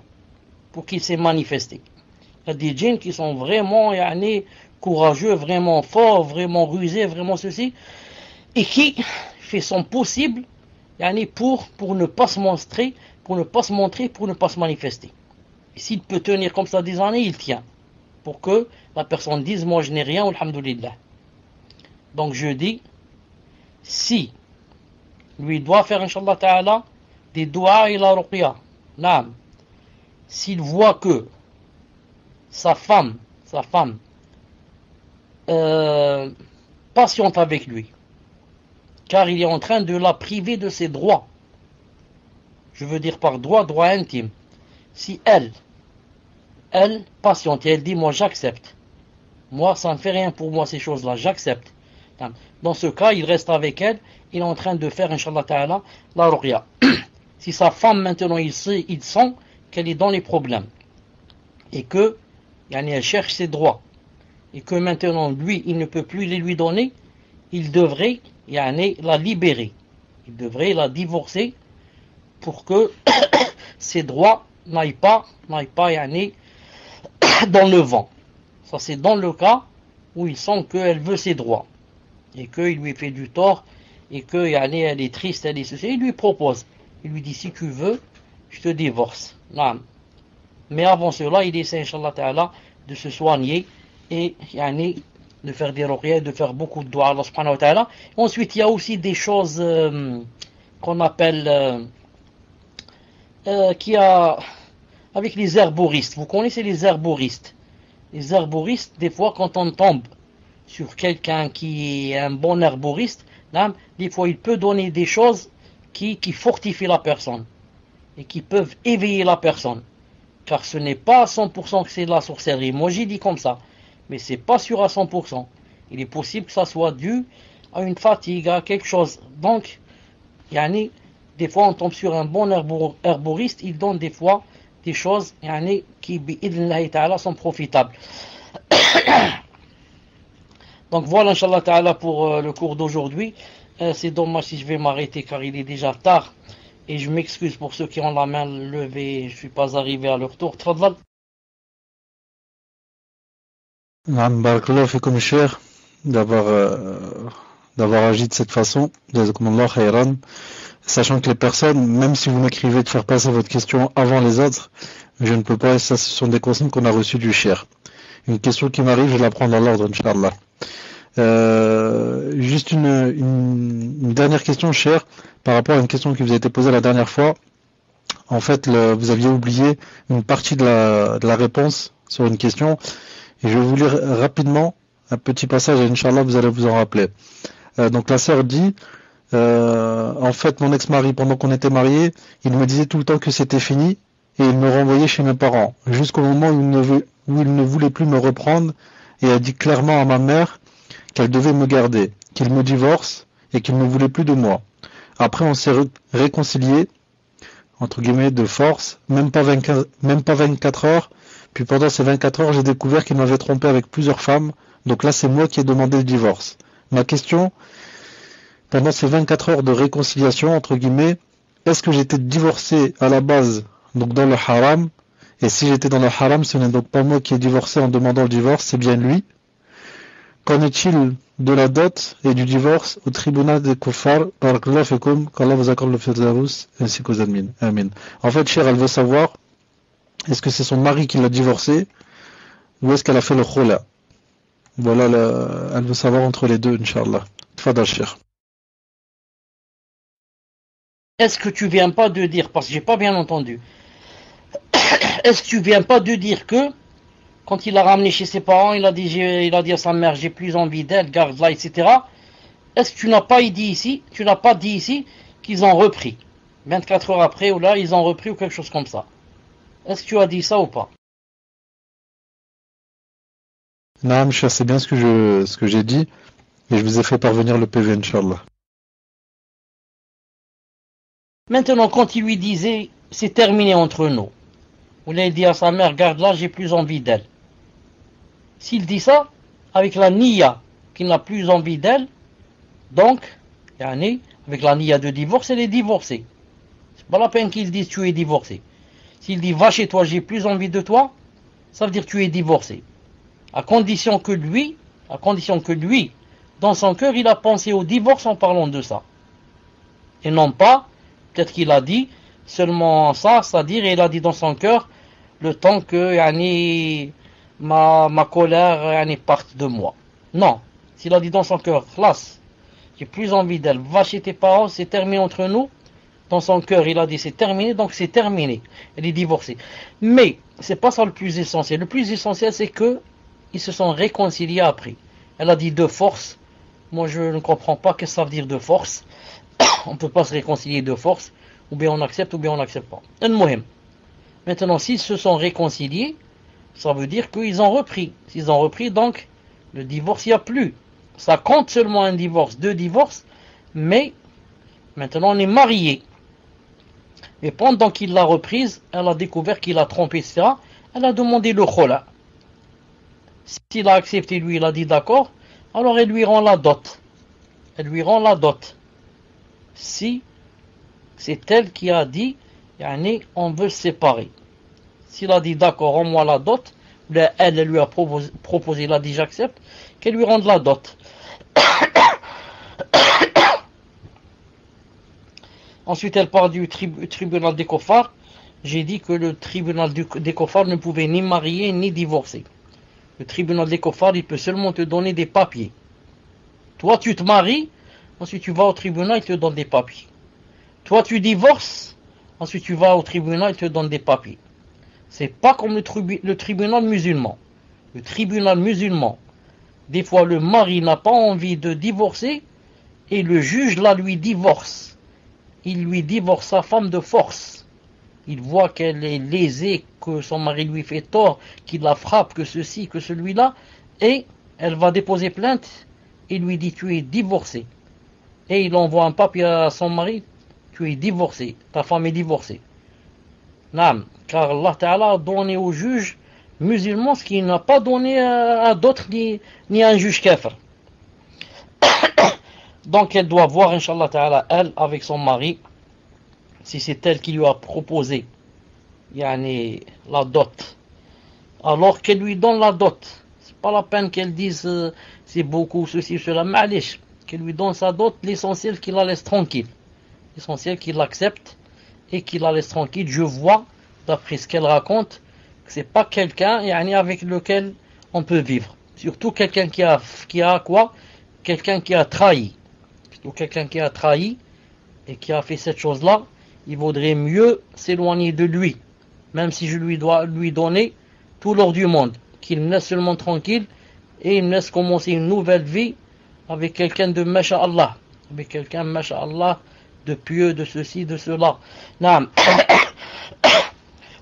pour qu'il s'est manifesté. Il y a des djinns qui sont vraiment courageux, vraiment forts, vraiment rusés, vraiment ceci, et qui fait son possible pour ne pas se montrer, pour ne pas se manifester. Et s'il peut tenir comme ça des années, il tient. Pour que la personne dise, moi je n'ai rien, alhamdoulilah. Donc je dis, si lui doit faire, Inch'Allah Ta'ala, des doigts et la ruqya, naam, s'il voit que sa femme patiente avec lui, car il est en train de la priver de ses droits. Je veux dire par droit intime. Si elle patiente et elle dit, moi j'accepte, moi ça ne fait rien pour moi ces choses-là, j'accepte. Dans ce cas, il reste avec elle, il est en train de faire, Inch'Allah Ta'ala, la ruqya. Si sa femme, maintenant, il sent qu'elle est dans les problèmes, et que, elle cherche ses droits, et que maintenant, lui, il ne peut plus les lui donner, il devrait, la libérer. Il devrait la divorcer pour que ses droits n'aillent pas, dans le vent. Ça, c'est dans le cas où il sent qu'elle veut ses droits et qu'il lui fait du tort et qu'elle est triste, elle est ceci. Il lui propose, il lui dit si tu veux, je te divorce. Non. Mais avant cela, il essaie, Inch'Allah Ta'ala, de se soigner et de faire des ruqya, de faire beaucoup de doigts à Allah subhanahu wa ta'ala. Ensuite, il y a aussi des choses qu'on appelle avec les herboristes. Vous connaissez les herboristes? Les herboristes, des fois, quand on tombe sur quelqu'un qui est un bon herboriste, des fois, il peut donner des choses qui fortifient la personne et qui peuvent éveiller la personne. Car ce n'est pas à 100% que c'est de la sorcellerie. Moi, j'ai dit comme ça. Mais c'est pas sûr à 100%. Il est possible que ça soit dû à une fatigue, à quelque chose. Donc, des fois, on tombe sur un bon herboriste, il donne des fois des choses qui, bi'idhnillahi ta'ala, sont profitables. Donc voilà, Inch'Allah Ta'ala, pour le cours d'aujourd'hui. C'est dommage si je vais m'arrêter car il est déjà tard. Et je m'excuse pour ceux qui ont la main levée, je ne suis pas arrivé à leur tour. Tfadhal. Barakallahu fikum, cher, d'avoir agi de cette façon. Jazakumullah khayran. Sachant que les personnes, même si vous m'écrivez de faire passer votre question avant les autres, je ne peux pas, ça ce sont des consignes qu'on a reçues du cher. Une question qui m'arrive, je vais la prendre à l'ordre, Inch'Allah. Juste une dernière question, cher, par rapport à une question qui vous a été posée la dernière fois. En fait, vous aviez oublié une partie de la réponse sur une question, et je vais vous lire rapidement un petit passage, et Inch'Allah, vous allez vous en rappeler. Donc la sœur dit, en fait, mon ex-mari, pendant qu'on était mariés, il me disait tout le temps que c'était fini, et il me renvoyait chez mes parents, jusqu'au moment où il ne voulait plus me reprendre, et a dit clairement à ma mère qu'elle devait me garder, qu'il me divorce, et qu'il ne voulait plus de moi. Après, on s'est réconciliés, entre guillemets, de force, même pas 24 heures, puis pendant ces 24 heures, j'ai découvert qu'il m'avait trompé avec plusieurs femmes, donc là, c'est moi qui ai demandé le divorce. Ma question, pendant ces 24 heures de réconciliation, entre guillemets, est-ce que j'étais divorcé à la base, donc dans le haram, et si j'étais dans le haram, ce n'est donc pas moi qui ai divorcé en demandant le divorce, c'est bien lui. Qu'en est-il de la dot et du divorce au tribunal des kuffar? Barakallahu fikum, qu'Allah vous accorde le firdaus ainsi qu'aux admins. Amin. En fait, cher, elle veut savoir, est-ce que c'est son mari qui l'a divorcé, ou est-ce qu'elle a fait le khula? Voilà, elle veut savoir entre les deux, Inch'Allah. Tfadal, cher. Est-ce que tu viens pas de dire, parce que j'ai pas bien entendu, est-ce que tu viens pas de dire que quand il l'a ramené chez ses parents, il a dit à sa mère, j'ai plus envie d'elle, garde-la, etc. Est-ce que tu n'as pas dit ici qu'ils ont repris 24 heures après, ou là, ils ont repris ou quelque chose comme ça? Est-ce que tu as dit ça ou pas? Non, cher, c'est bien ce que j'ai dit, et je vous ai fait parvenir le PV, Inch'Allah. Maintenant, quand il lui disait, c'est terminé entre nous, ou là, il dit à sa mère, garde-la, j'ai plus envie d'elle. S'il dit ça, avec la niya, qu'il n'a plus envie d'elle, donc, avec la niya de divorce, elle est divorcée. C'est pas la peine qu'il dise, tu es divorcé. S'il dit, va chez toi, j'ai plus envie de toi, ça veut dire que tu es divorcé. À condition que lui, dans son cœur, il a pensé au divorce en parlant de ça. Et non pas, peut-être qu'il a dit seulement ça, c'est-à-dire, il a dit dans son cœur, le temps que ma colère parte de moi. Non, s'il a dit dans son cœur, classe, j'ai plus envie d'elle, va chez tes parents, c'est terminé entre nous. Dans son cœur, il a dit c'est terminé, donc c'est terminé. Elle est divorcée. Mais c'est pas ça le plus essentiel. Le plus essentiel, c'est que ils se sont réconciliés après. Elle a dit de force. Moi, je ne comprends pas ce que ça veut dire de force. On ne peut pas se réconcilier de force. Ou bien on accepte, ou bien on n'accepte pas. Maintenant, s'ils se sont réconciliés, ça veut dire qu'ils ont repris. S'ils ont repris, donc, le divorce, il n'y a plus. Ça compte seulement un divorce, 2 divorces, mais maintenant on est marié. Et pendant qu'il l'a reprise, elle a découvert qu'il a trompé, etc. Elle a demandé le khola. S'il a accepté, lui, il a dit d'accord, alors elle lui rend la dot. Elle lui rend la dot. Si c'est elle qui a dit, on veut se séparer. S'il a dit d'accord, rends-moi la dot, elle lui a proposé, il a dit j'accepte, qu'elle lui rende la dot. Ensuite, elle parle du tribunal des Kofars. J'ai dit que le tribunal des Kofars ne pouvait ni marier ni divorcer. Le tribunal des Kofars, il peut seulement te donner des papiers. Toi, tu te maries, ensuite tu vas au tribunal, il te donne des papiers. Toi, tu divorces, ensuite tu vas au tribunal, il te donne des papiers. C'est pas comme le tribunal musulman. Le tribunal musulman, des fois le mari n'a pas envie de divorcer et le juge là lui divorce. Il lui divorce sa femme de force. Il voit qu'elle est lésée, que son mari lui fait tort, qu'il la frappe, que ceci, que celui-là, et elle va déposer plainte. Il lui dit tu es divorcé. Et il envoie un papier à son mari, tu es divorcé, ta femme est divorcée. Naam, car Allah Ta'ala a donné au juge musulman ce qu'il n'a pas donné à d'autres ni à un juge kafir. Donc elle doit voir, Inch'Allah Ta'ala, elle, avec son mari, si c'est elle qui lui a proposé la dot, alors qu'elle lui donne la dot. C'est pas la peine qu'elle dise c'est beaucoup, ceci, cela, ma'alish. Qu'elle lui donne sa dot, l'essentiel qu'il la laisse tranquille. L'essentiel qu'il l'accepte et qu'il la laisse tranquille. Je vois, d'après ce qu'elle raconte, que c'est pas quelqu'un avec lequel on peut vivre. Surtout quelqu'un qui a quoi? Quelqu'un qui a trahi. Ou quelqu'un qui a trahi et qui a fait cette chose-là, il vaudrait mieux s'éloigner de lui, même si je lui dois lui donner tout l'or du monde, qu'il me laisse seulement tranquille et il me laisse commencer une nouvelle vie avec quelqu'un de masha'Allah, avec quelqu'un masha'Allah de pieux, de ceci, de cela. Naam.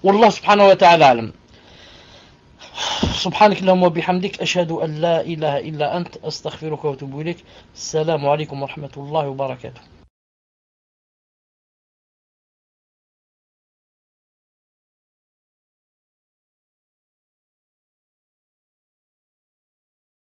Wallah subhanahu wa ta'ala alam. سبحانك اللهم وبحمدك أشهد أن لا إله إلا أنت أستغفرك وأتوب إليك السلام عليكم ورحمة الله وبركاته